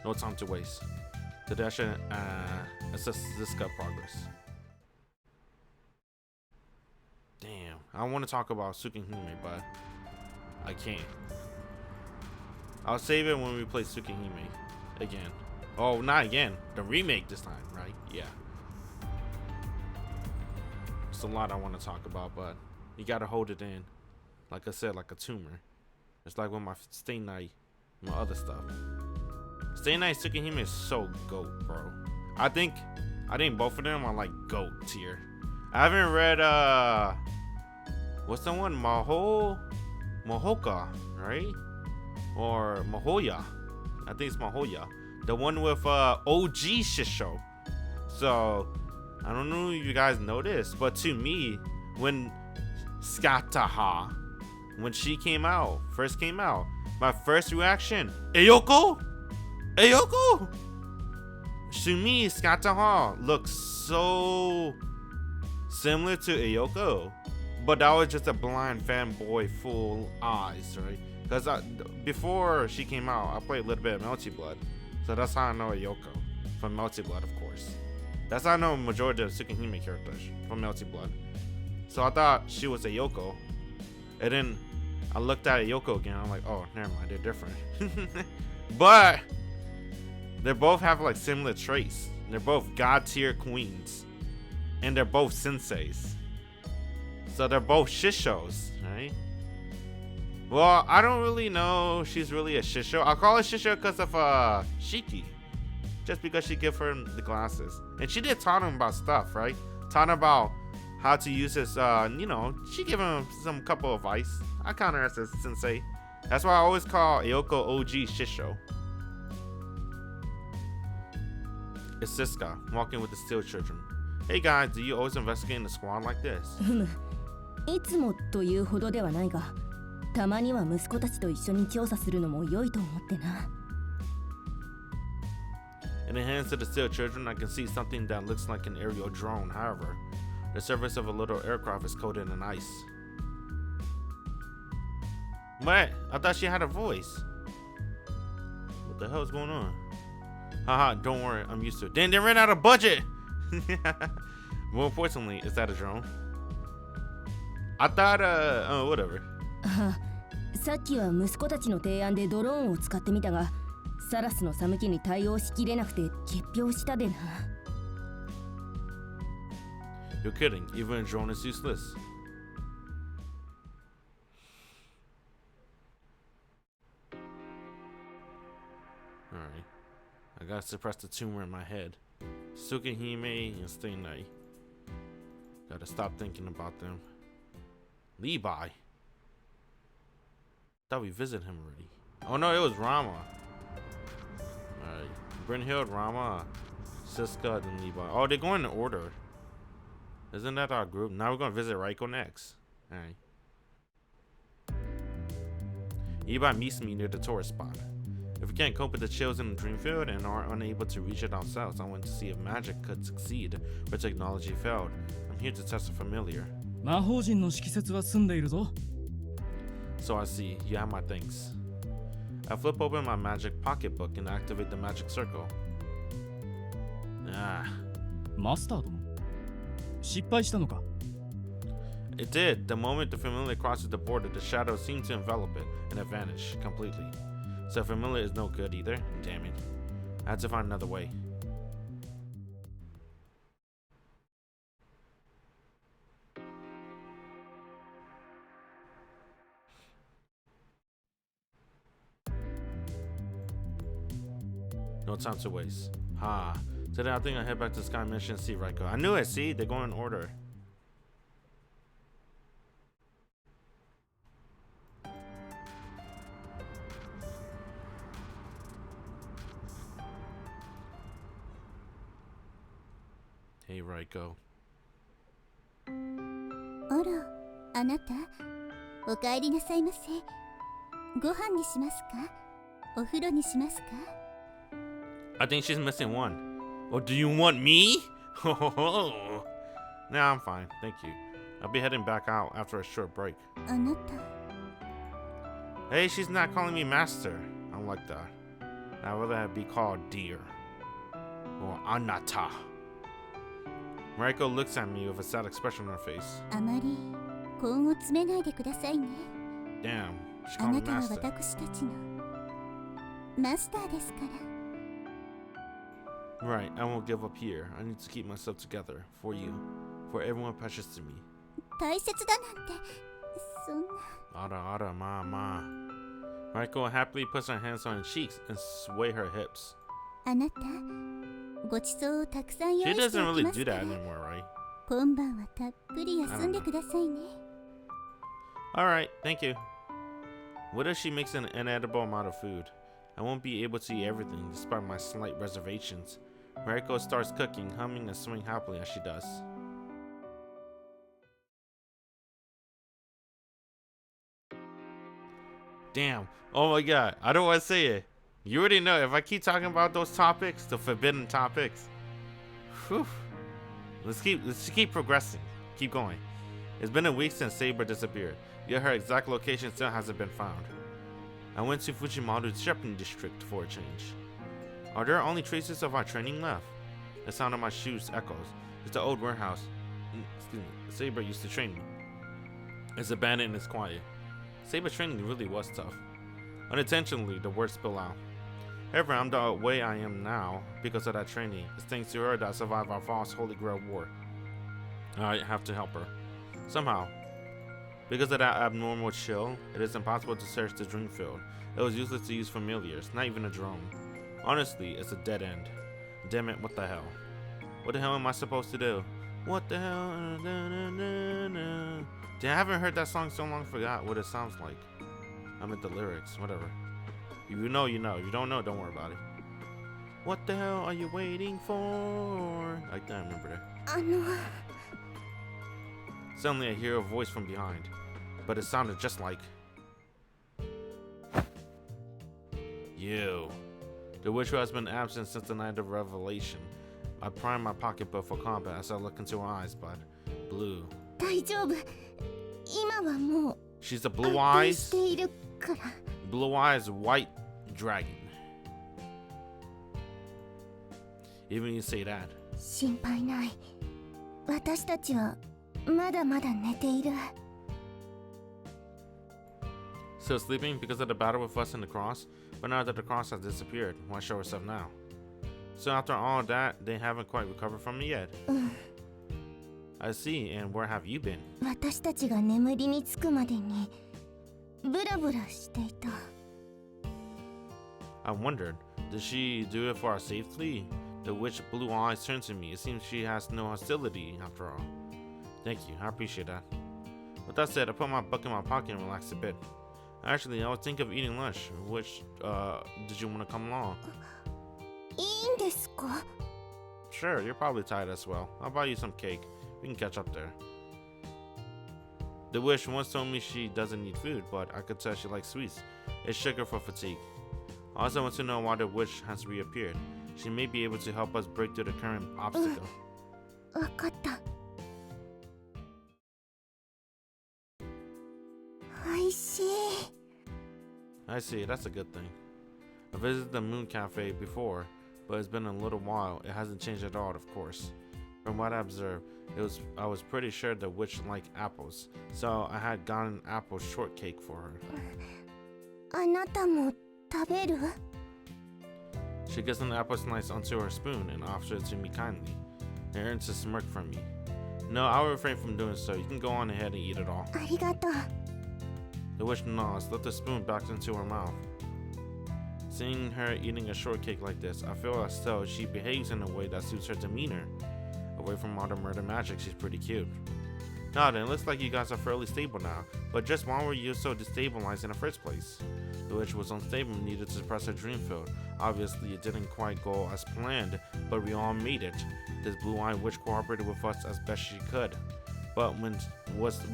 A: No time to waste. Today I should assess this cut progress. Damn, I want to talk about Tsukihime, but I can't. I'll save it when we play Tsukihime again. Oh, not again. The remake this time, right? Yeah. It's a lot I want to talk about, but you gotta hold it in. Like I said, like a tumor. It's like with my Stay Night, my other stuff. Stay Night Tsukihime is so GOAT, bro. I think both of them are like GOAT tier. I haven't read what's the one? Mahoka, right? Or Mahoya. I think it's Mahoya. The one with OG Shishou. So I don't know if you guys know this, but to me, when Scathach, when she first came out, my first reaction, Ayoko? Ayoko? To me, Scathach looks so similar to Ayoko, but that was just a blind fanboy full eyes, right? Because before she came out, I played a little bit of Melty Blood, so that's how I know Ayoko from Melty Blood, of course. That's how I know majority of the Tsukihime characters from Melty Blood. So I thought she was Ayoko, and then I looked at Ayoko again. I'm like, oh, never mind, they're different. But they both have like similar traits. They're both god tier queens, and they're both senseis. So they're both Shishous, right? Well, I don't really know she's really a Shishou. I'll call her Shishou because of Shiki. Just because she gave her the glasses. And she did taught him about stuff, right? Taught him about how to use his, she gave him some couple of advice. I count her as a sensei. That's why I always call Ayoko OG Shishou. It's Siska, walking with the Steel Children. Hey guys, do you always investigate in a squad like this?
C: いつもというほどではないが、たまには息子たちと一緒に調査するのも良いと思ってな。
A: In the hands of the Steel Children, I can see something that looks like an aerial drone. However, the surface of a little aircraft is coated in ice. What? I thought she had a voice. What the hell is going on? Haha, don't worry, I'm used to it. Damn, they ran out of budget! More importantly, is that a drone? I thought, whatever.
C: さっきは息子たちの提案でドローンを使ってみたが、サラスの寒気に対応しきれなくて結氷したでな。
A: You're kidding, even a drone is useless. Alright. I gotta suppress the tumor in my head. Tsukihime and Stay Night. Gotta stop thinking about them. Levi. Thought we visited him already. Oh no, it was Rama. Alright. Brynhild, Rama, Siska, and Levi. Oh, they're going in order. Isn't that our group? Now we're gonna visit Raikou next. Alright. Levi meets me near the tourist spot. If we can't cope with the chills in the dream field and are unable to reach it ourselves, I want to see if magic could succeed where technology failed. I'm here to test a familiar.
B: 魔法陣の色節は済んでいるぞ。
A: So I see, you have my things. I flip open my magic pocketbook and activate the magic circle. Ah.
B: マスター殿、失敗したのか？
A: It did. The moment the familiar crosses the border, the shadow seemed to envelop it and it vanished completely. So familiar is no good either. Damn it. I had to find another way. No time to waste. Ha. Today I think I'll head back to Sky Mission and see Raikou. I knew it, see? They're going in order. Hey, Raikou.
D: あら、あなた、お帰りなさいませ。ご飯にしますか？お風呂にしますか？
A: I think she's missing one. Oh, do you want me? Nah, I'm fine. Thank you. I'll be heading back out after a short break.
D: あなた。
A: Hey, she's not calling me master. I don't like that. I'd rather be called dear. Or Anata. Raikou looks at me with a sad expression on her face.
D: あまり根を詰めないでくださいね。
A: Damn, she
D: あ
A: called
D: な
A: me
D: たは
A: master.
D: 私たちのマスターですから。
A: Right, I won't give up here. I need to keep myself together for you. for everyone precious to me.
D: 大切だなんてそんな。
A: Ara, ma. Raikou happily puts her hands on her cheeks and sway her hips.
D: あなたごちそうをたくさん用
A: She
D: 意して
A: doesn't
D: おき
A: really
D: ます
A: do
D: か
A: that
D: ら
A: anymore, right?
D: 今晩はたっぷり休んでくださいね。
A: Alright, thank you. What if she makes an inedible amount of food? I won't be able to eat everything despite my slight reservations. Raikou starts cooking, humming and swaying happily as she does. Damn. Oh my god. I don't want to say it. You already know if I keep talking about those topics, the forbidden topics. Whew. Let's keep progressing. Keep going. It's been a week since Saber disappeared, yet her exact location still hasn't been found. I went to Fujimaru's shopping district for a change. Are there only traces of our training left? The sound of my shoes echoes. It's the old warehouse. Excuse me. Saber used to train me. It's abandoned and it's quiet. Saber's training really was tough. Unintentionally, the words spill out. However, I'm the way I am now because of that training. It's thanks to her that I survived our false Holy Grail War. I have to help her. Somehow. Because of that abnormal chill, it is impossible to search the dream field. It was useless to use familiars, not even a drone. Honestly, it's a dead end. Damn it, what the hell? What the hell am I supposed to do? What the hell? Damn, I haven't heard that song so long, forgot what it sounds like. I meant the lyrics, whatever. If you know, you know. If you don't know, don't worry about it. What the hell are you waiting for? I can't remember that. Suddenly I hear a voice from behind, but it sounded just like you. The witch who has been absent since the night of revelation. I prime my pocketbook for combat as I look into her eyes, but blue.
D: 大丈夫。今はもう
A: She's a blue
D: 安定
A: eyes,
D: しているから。
A: blue eyes white dragon. Even you say that.
D: 心配ない。私たちはまだまだ寝ている。
A: Still sleeping because of the battle with us and the cross? But now that the cross has disappeared, why show herself now? So after all that, they haven't quite recovered from it yet. I see, and where have you been?
D: 私たちが眠りにつくまでにブラブラしていた。
A: I wondered, did she do it for our safety? The witch blue eyes turned to me. It seems she has no hostility after all. Thank you, I appreciate that. With that said, I put my book in my pocket and relaxed a bit. Actually, I was thinking of eating lunch. Which, did you want to come along?
D: いいんですか？
A: Sure, you're probably tired as well. I'll buy you some cake. We can catch up there. The witch once told me she doesn't need food, but I could tell she likes sweets. It's sugar for fatigue. I also want to know why the witch has reappeared. She may be able to help us break through the current obstacle.
D: わかった。おいしい。
A: I see, that's a good thing. I visited the Moon Cafe before, but it's been a little while. It hasn't changed at all, of course. From what I observed, I was pretty sure the witch liked apples, so I had gotten apple shortcake for her.
D: あなたも食べる？
A: She gets an apple slice onto her spoon and offers it to me kindly. It earns a smirk from me. No, I will refrain from doing so. You can go on ahead and eat it all.
D: ありがとう。
A: The witch nods, lifts the spoon back into her mouth. Seeing her eating a shortcake like this, I feel as though she behaves in a way that suits her demeanor. Away from all the murder magic, she's pretty cute. Now then, it looks like you guys are fairly stable now, but just why were you so destabilized in the first place? The witch was unstable and needed to suppress her dream field. Obviously, it didn't quite go as planned, but we all made it. This blue-eyed witch cooperated with us as best she could. But what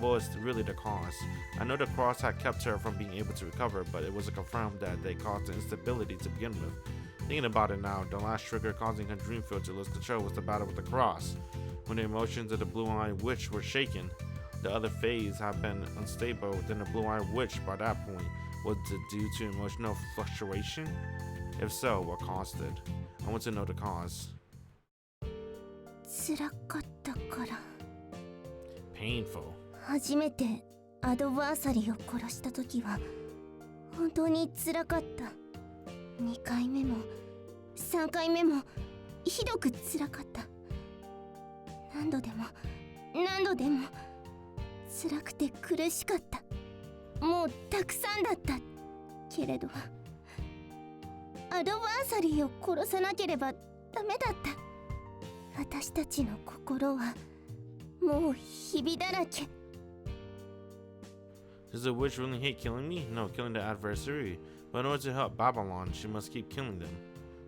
A: was really the cause? I know the cross had kept her from being able to recover, but it was confirmed that they caused the instability to begin with. Thinking about it now, the last trigger causing her dream field to lose control was the battle with the cross. When the emotions of the blue-eyed witch were shaken, the other phase had been unstable within the blue-eyed witch by that point. Was it due to emotional fluctuation? If so, what caused it? I want to know the cause.
D: 辛かったから。
A: Painful.
D: 初めてアドバーサリーを殺した時は本当に辛かった。2回目も3回目もひどく辛かった。何度でも
C: 何度でも辛くて苦しかった。もうたくさんだったけれど、アドバンサリーを殺さなければダメだった。私たちの心はもうひびだらけ。
A: Does the witch really hate killing me? No, killing the adversary. But in order to help Babylon, she must keep killing them.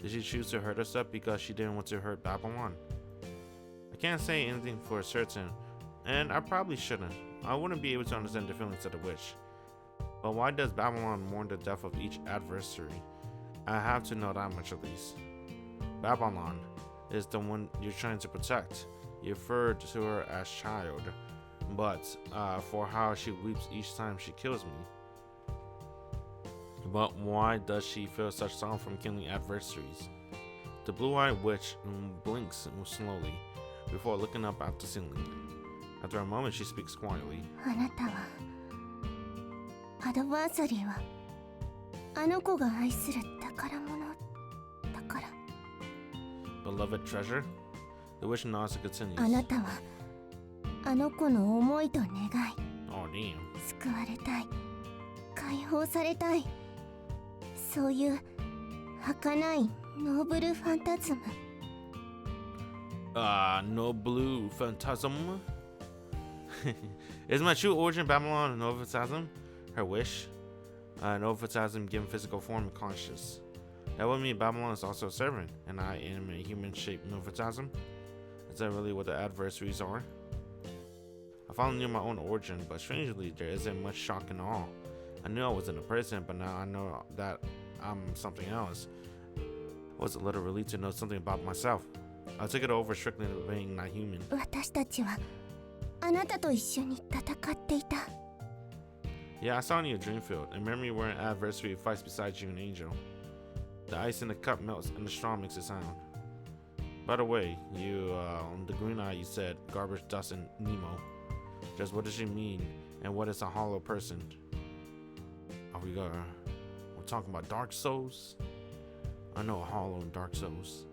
A: Did she choose to hurt herself because she didn't want to hurt Babylon? I can't say anything for certain, and I probably shouldn't. I wouldn't be able to understand the feelings of the witch. But why does Babylon mourn the death of each adversary? I have to know that much at least. Babylon is the one you're trying to protect. You referred to her as child, but for how she weeps each time she kills me. But why does she feel such sorrow from killing adversaries? The blue-eyed witch blinks slowly before looking up at the ceiling. After a moment, she speaks quietly.
C: あなたはアドバンサリーはあの子が愛する宝物だから。
A: Beloved treasure? The witch nods and continues.
C: あなたはあの子の思いと願い、
A: Oh damn.
C: 救われたい、解放されたい、そういう儚いノーブルファンタズム。
A: No blue phantasm? Is my true origin Babylon no phantasm? Her wish? No phantasm given physical form and conscious. That would mean Babylon is also a servant, and I am a human-shaped no phantasm? Is that really what the adversaries are? I finally knew my own origin, but strangely, there isn't much shock and awe. I knew I wasn't a person, but now I know that I'm something else. I was a little relieved to know something about myself. I took it over strictly being not human.
C: 私たちはあなたと一緒に戦っていた。
A: Yeah, I saw it in your dream field. In memory, where an adversary fights beside you, an angel. The ice in the cup melts and the straw makes a sound. By the way, the green eye, you said garbage, dust, and Nemo. Just what does she mean, and what is a hollow person? Are we're talking about Dark Souls? I know a hollow and Dark Souls.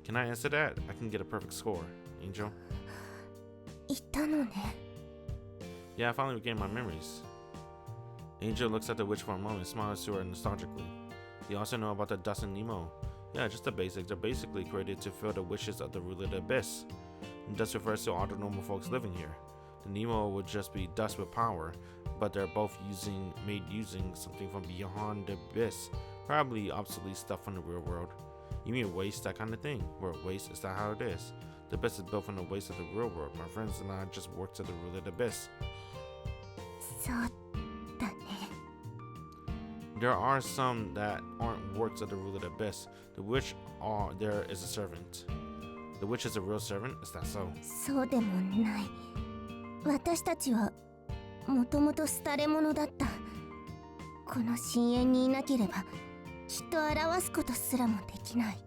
A: Can I answer that? I can get a perfect score, Angel.
C: いたのね。
A: Yeah, I finally regained my memories. Angel looks at the witch for a moment, smiles to her nostalgically. You also know about the dust and Nemo. Yeah, just the basics. They're basically created to fill the wishes of the ruler of the abyss. And dust refers to all the normal folks living here. The Nemo would just be dust with power, but they're both made using something from beyond the abyss. Probably obsolete stuff from the real world. You mean waste, that kind of thing? Where waste, is that how it is? The abyss is built from the waste of the real world. My friends and I just work to the ruler of the abyss.
C: そうだね。
A: There are some that aren't works of the ruler of the abyss. The witch there is a servant. The witch is a real servant? Is that so?
C: そうでもない。私たちはもともと廃れ物だった。この深淵にいなければきっと表すことすらもできない。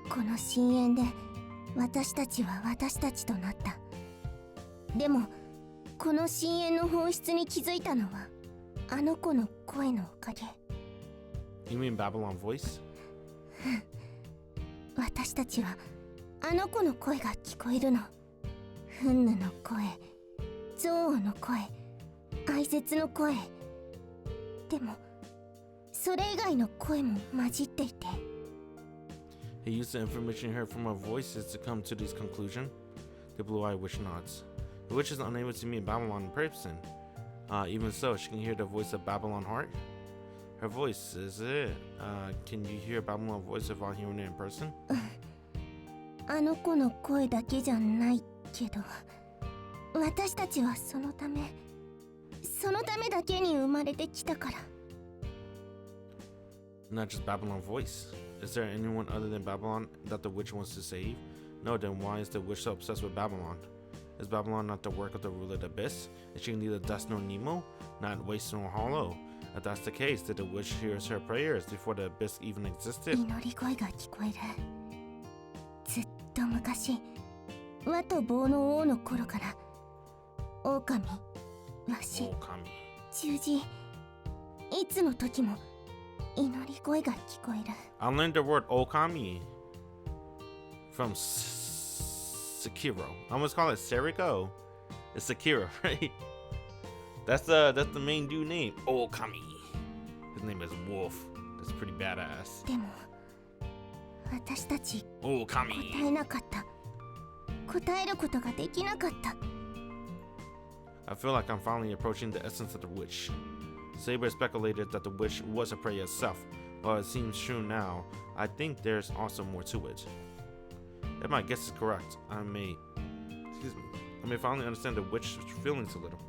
C: この深淵で私たちは私たちとなった。でもこの深淵の本質に気づいたのはあの子の声のおかげ。
A: You mean Babylon voice?
C: 私たちはあの子の声が聞こえるの。フンヌの声、憎悪の声、哀絶の声。でもそれ以外の声も混じっていて。
A: He used the information he heard from our voices to come to this conclusion. The blue-eyed witch nods. The witch is unable to meet Babylon in person. Even so, she can hear the voice of Babylon heart. Her voice, is it? Can you hear Babylon voice without hearing it in person?
C: あの子の声だけじゃないけど、私たちはそのためだけに生まれてきたから。
A: Not just Babylon voice. Is there anyone other than Babylon that the witch wants to save? No, then why is the witch so obsessed with Babylon? Is Babylon not the work of the ruler of the abyss? Is she neither dust nor Nemo? Not waste nor hollow? If that's the case, did the witch hear her prayers before the abyss even existed?
C: 祈り声が聞こえる。ずっと昔、和と棒の王の頃から、狼、わし、
A: Oh, kami.
C: 十字、いつの時も祈り声が聞こえる。
A: I learned the word okami. from Sekiro. I almost call it Seriko. It's Sekiro, right? That's the main dude name. Okami. His name is Wolf. That's pretty badass.
C: でも私たち
A: Okami.
C: 答えなかった。答えることができなかった。
A: I feel like I'm finally approaching the essence of the witch. Saber speculated that the witch was a prey itself. While it seems true now, I think there's also more to it. If my guess is correct, I may finally understand the witch's feelings a little.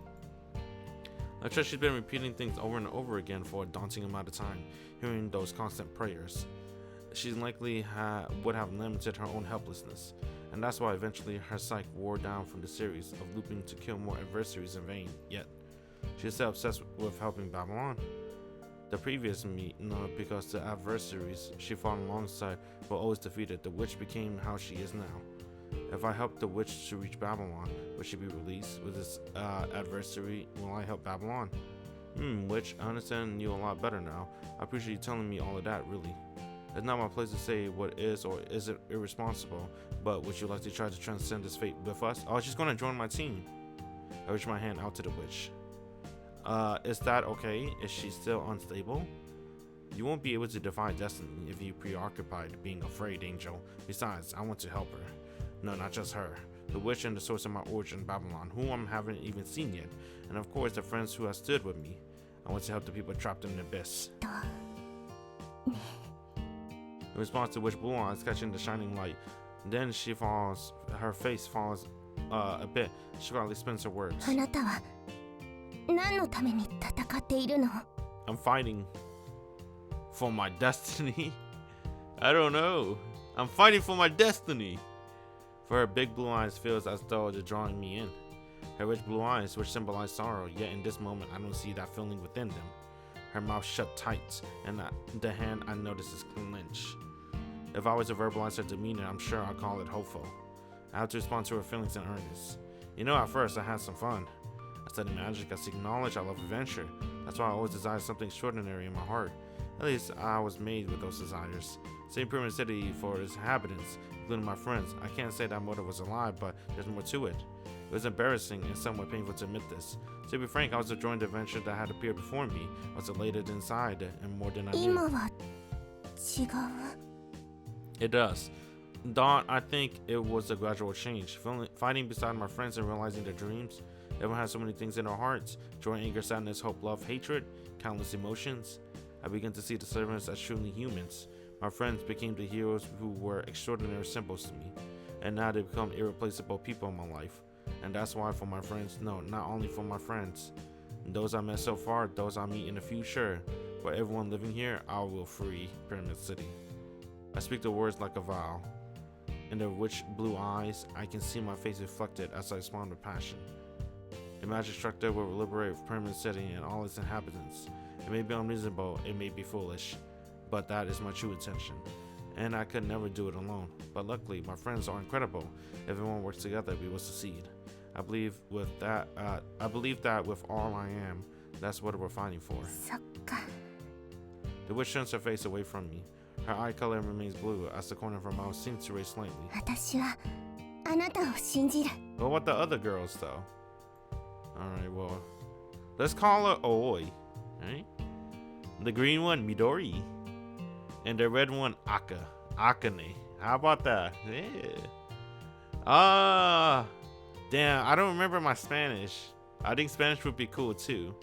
A: I'm sure she's been repeating things over and over again for a daunting amount of time, hearing those constant prayers. She likely would have limited her own helplessness, and that's why eventually her psyche wore down from the series of looping to kill more adversaries in vain. Yet, she's still obsessed with helping Babylon. The previous because the adversaries she fought alongside were always defeated, the witch became how she is now. If I help the witch to reach Babylon, will she be released? With this adversary, will I help Babylon? Witch, I understand you a lot better now. I appreciate you telling me all of that, really. It's not my place to say what is or isn't irresponsible, but would you like to try to transcend this fate with us? Oh, she's gonna join my team. I reach my hand out to the witch. Is that okay? Is she still unstable? You won't be able to defy destiny if you're preoccupied being afraid, Angel. Besides, I want to help her. No, not just her. The witch and the source of my origin, Babylon, whom I haven't even seen yet. And of course, the friends who have stood with me. I want to help the people trapped in the abyss. In response to which, blue eyes catching the shining light. Then her face falls a bit. She quietly spins her words.
C: あなたは何のために戦っているの?
A: I'm fighting for my destiny. I don't know. I'm fighting for my destiny. For her big blue eyes feels as though they're drawing me in. Her rich blue eyes, which symbolize sorrow, yet in this moment I don't see that feeling within them. Her mouth shut tight, and the hand I notice is clenched. If I was to verbalize her demeanor, I'm sure I'd call it hopeful. I have to respond to her feelings in earnest. You know, at first I had some fun. I study magic, I seek knowledge, I love adventure. That's why I always desire something extraordinary in my heart. At least I was made with those desires. Same Pyramid City for its inhabitants, including my friends. I can't say that motive was a lie, but there's more to it. It was embarrassing and somewhat painful to admit this. To be frank, I was enjoying the adventure that had appeared before me. I was elated inside and more than I knew.
C: 今は違う.
A: It does. Dawn, I think it was a gradual change. Fighting beside my friends and realizing their dreams. Everyone has so many things in their hearts. Joy, anger, sadness, hope, love, hatred. Countless emotions. I began to see the servants as truly humans. My friends became the heroes who were extraordinary symbols to me. And now they become irreplaceable people in my life. And that's why for my friends, no, not only for my friends. Those I met so far, those I meet in the future. For everyone living here, I will free Pyramid City. I speak the words like a vow. In their rich blue eyes, I can see my face reflected as I respond with passion. The magic structure will liberate Pyramid City and all its inhabitants. It may be unreasonable, it may be foolish, but that is my true intention. And I could never do it alone. But luckily, my friends are incredible. If everyone works together, we will succeed. I believe that with all I am, that's what we're fighting for.
C: そっか.
A: The witch turns her face away from me. Her eye color remains blue as the corner of her mouth seems to raise slightly.
C: 私はあなたを信じる.
A: What about the other girls, though? Alright, well, let's call her Aoi. Right? The green one, Midori. And the red one, Akane. How about that? Yeah. Damn, I don't remember my Spanish. I think Spanish would be cool too.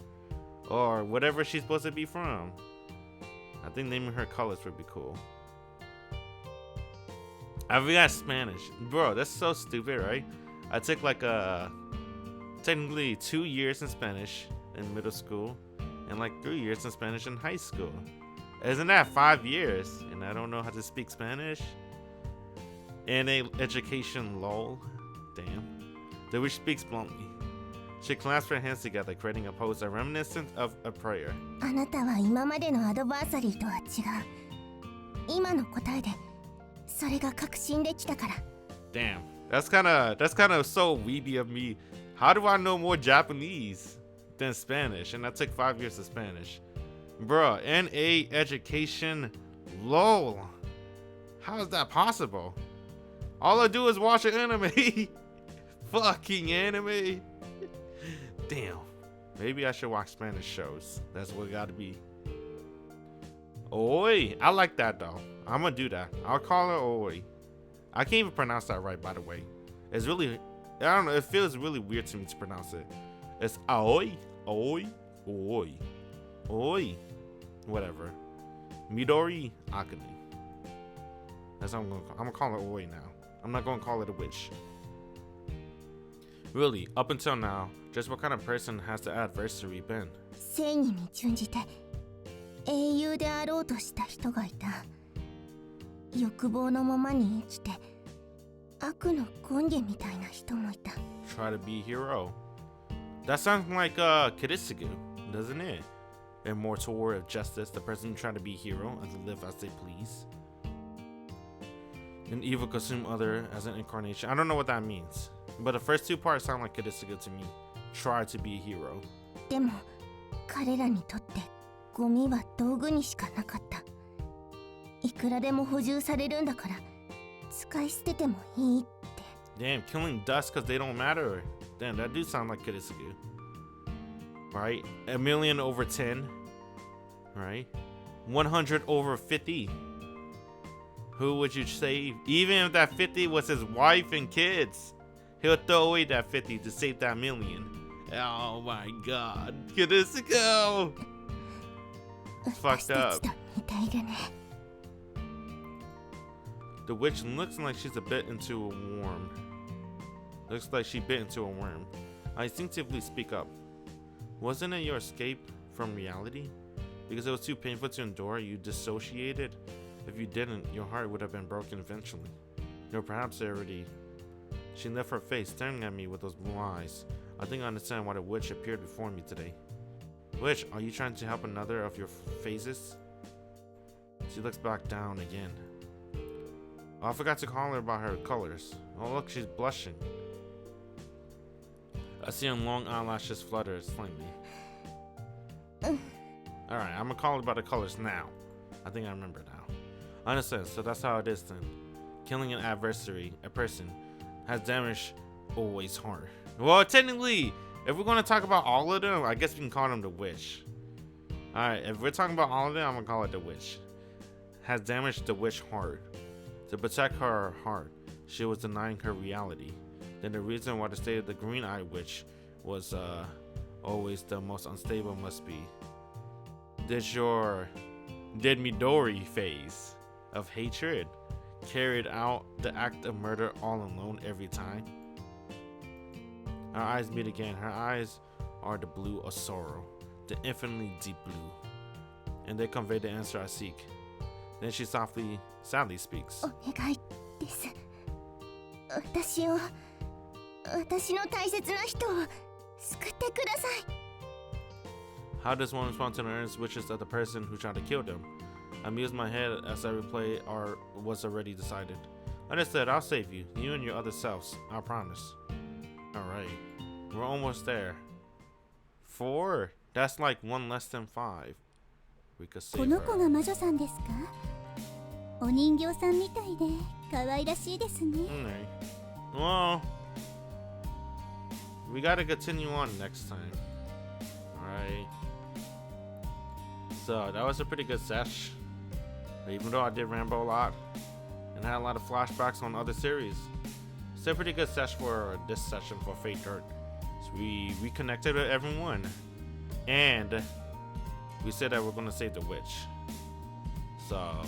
A: Or whatever she's supposed to be from. I think naming her colors would be cool. I forgot Spanish. Bro, that's so stupid, right? I took like technically 2 years in Spanish in middle school and like 3 years in Spanish in high school. Isn't that 5 years? And I don't know how to speak Spanish? And education, lol. Damn. The witch speaks bluntly. She clasps her hands together, creating a pose reminiscent of a prayer.
C: あなたは今までのアドバーサリーとは違う。今の答えでそれが確信できたから。
A: Damn. That's kind of so weeby of me. How do I know more Japanese than Spanish? And I took 5 years of Spanish. Bruh, NA education, lol. How is that possible? All I do is watch an anime. Fucking anime. Damn. Maybe I should watch Spanish shows. That's what it gotta be. Oi. I like that though. I'm gonna do that. I'll call her Oi. I can't even pronounce that right, by the way. It's really, I don't know, it feels really weird to me to pronounce it. It's Aoi. Oi. Oi. Oi. Whatever. Midori Akane. That's what I'm gonna call her Oi now. I'm not gonna call it a witch. Really, up until now, just what kind of person has the adversary been?
C: 正義に準じて英雄であろうとした人がいた。欲望のままに生きて悪の権下みたいな人もいた。
A: Try to be a hero. That sounds like Kirisugu, doesn't it? Immortal war of justice, the person trying to be a hero and to live as they please. An evil consume other as an incarnation. I don't know what that means, but the first two parts sound like Kirisugu to me. Try to be a hero.
C: でも彼らにとってゴミは道具にしかなかった。いくらでも補充されるんだから使い捨ててもいいって。
A: Damn, killing dust because they don't matter. Damn, that do sound like Kirisugu. Right? A million over 10. Right? 100 over 50. Who would you save? Even if that 50 was his wife and kids, he'll throw away that 50 to save that million. Oh my god. Kirisugu! It's fucked up.
C: 私たちと似ているね。
A: The witch looks like she's a bit into a worm. Looks like she bit into a worm. I instinctively speak up. Wasn't it your escape from reality? Because it was too painful to endure, you dissociated? If you didn't, your heart would have been broken eventually. Or perhaps it already... She left her face, staring at me with those blue eyes. I think I understand why the witch appeared before me today. Witch, are you trying to help another of your phases? She looks back down again. Oh, I forgot to call her about her colors. Oh look, she's blushing. I see her long eyelashes flutter slightly. Alright, I'm gonna call her about the colors now. I think I remember now. I understand, so that's how it is then. Killing an adversary, a person, has damaged always heart. Well, technically, if we're gonna talk about all of them, I guess we can call them the witch. Alright, if we're talking about all of them, I'm gonna call it the witch. Has damaged the witch heart. To protect her heart, she was denying her reality. Then the reason why the state of the green-eyed witch was always the most unstable must be. Did Midori phase of hatred carried out the act of murder all alone every time? Our eyes meet again. Her eyes are the blue of sorrow, the infinitely deep blue, and they convey the answer I seek. Then she sadly speaks.
C: お願いです。私の大切な人を救ってください。
A: How does one respond to the earnest wishes of the person who tried to kill them? I mused my head as I replay was already decided. Understood, I'll save you. You and your other selves. I promise. Alright. We're almost there. 4? That's like 1 less than 5. We could
D: こ
A: save
D: の子
A: her.
D: が魔女さんですか？お人形さんみたいで可愛らしいですね。
A: Alright. Well, we gotta continue on next time. Alright. So, that was a pretty good sesh. Even though I did ramble a lot and had a lot of flashbacks on other series. It's a pretty good sesh for this session for Fate Dirt. So we reconnected with everyone. And we said that we're gonna save the witch. So,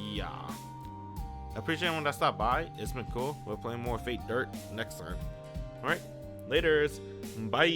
A: yeah. I appreciate everyone that stopped by. It's been cool. We'll play more Fate Dirt next time. Alright. Laters. Bye.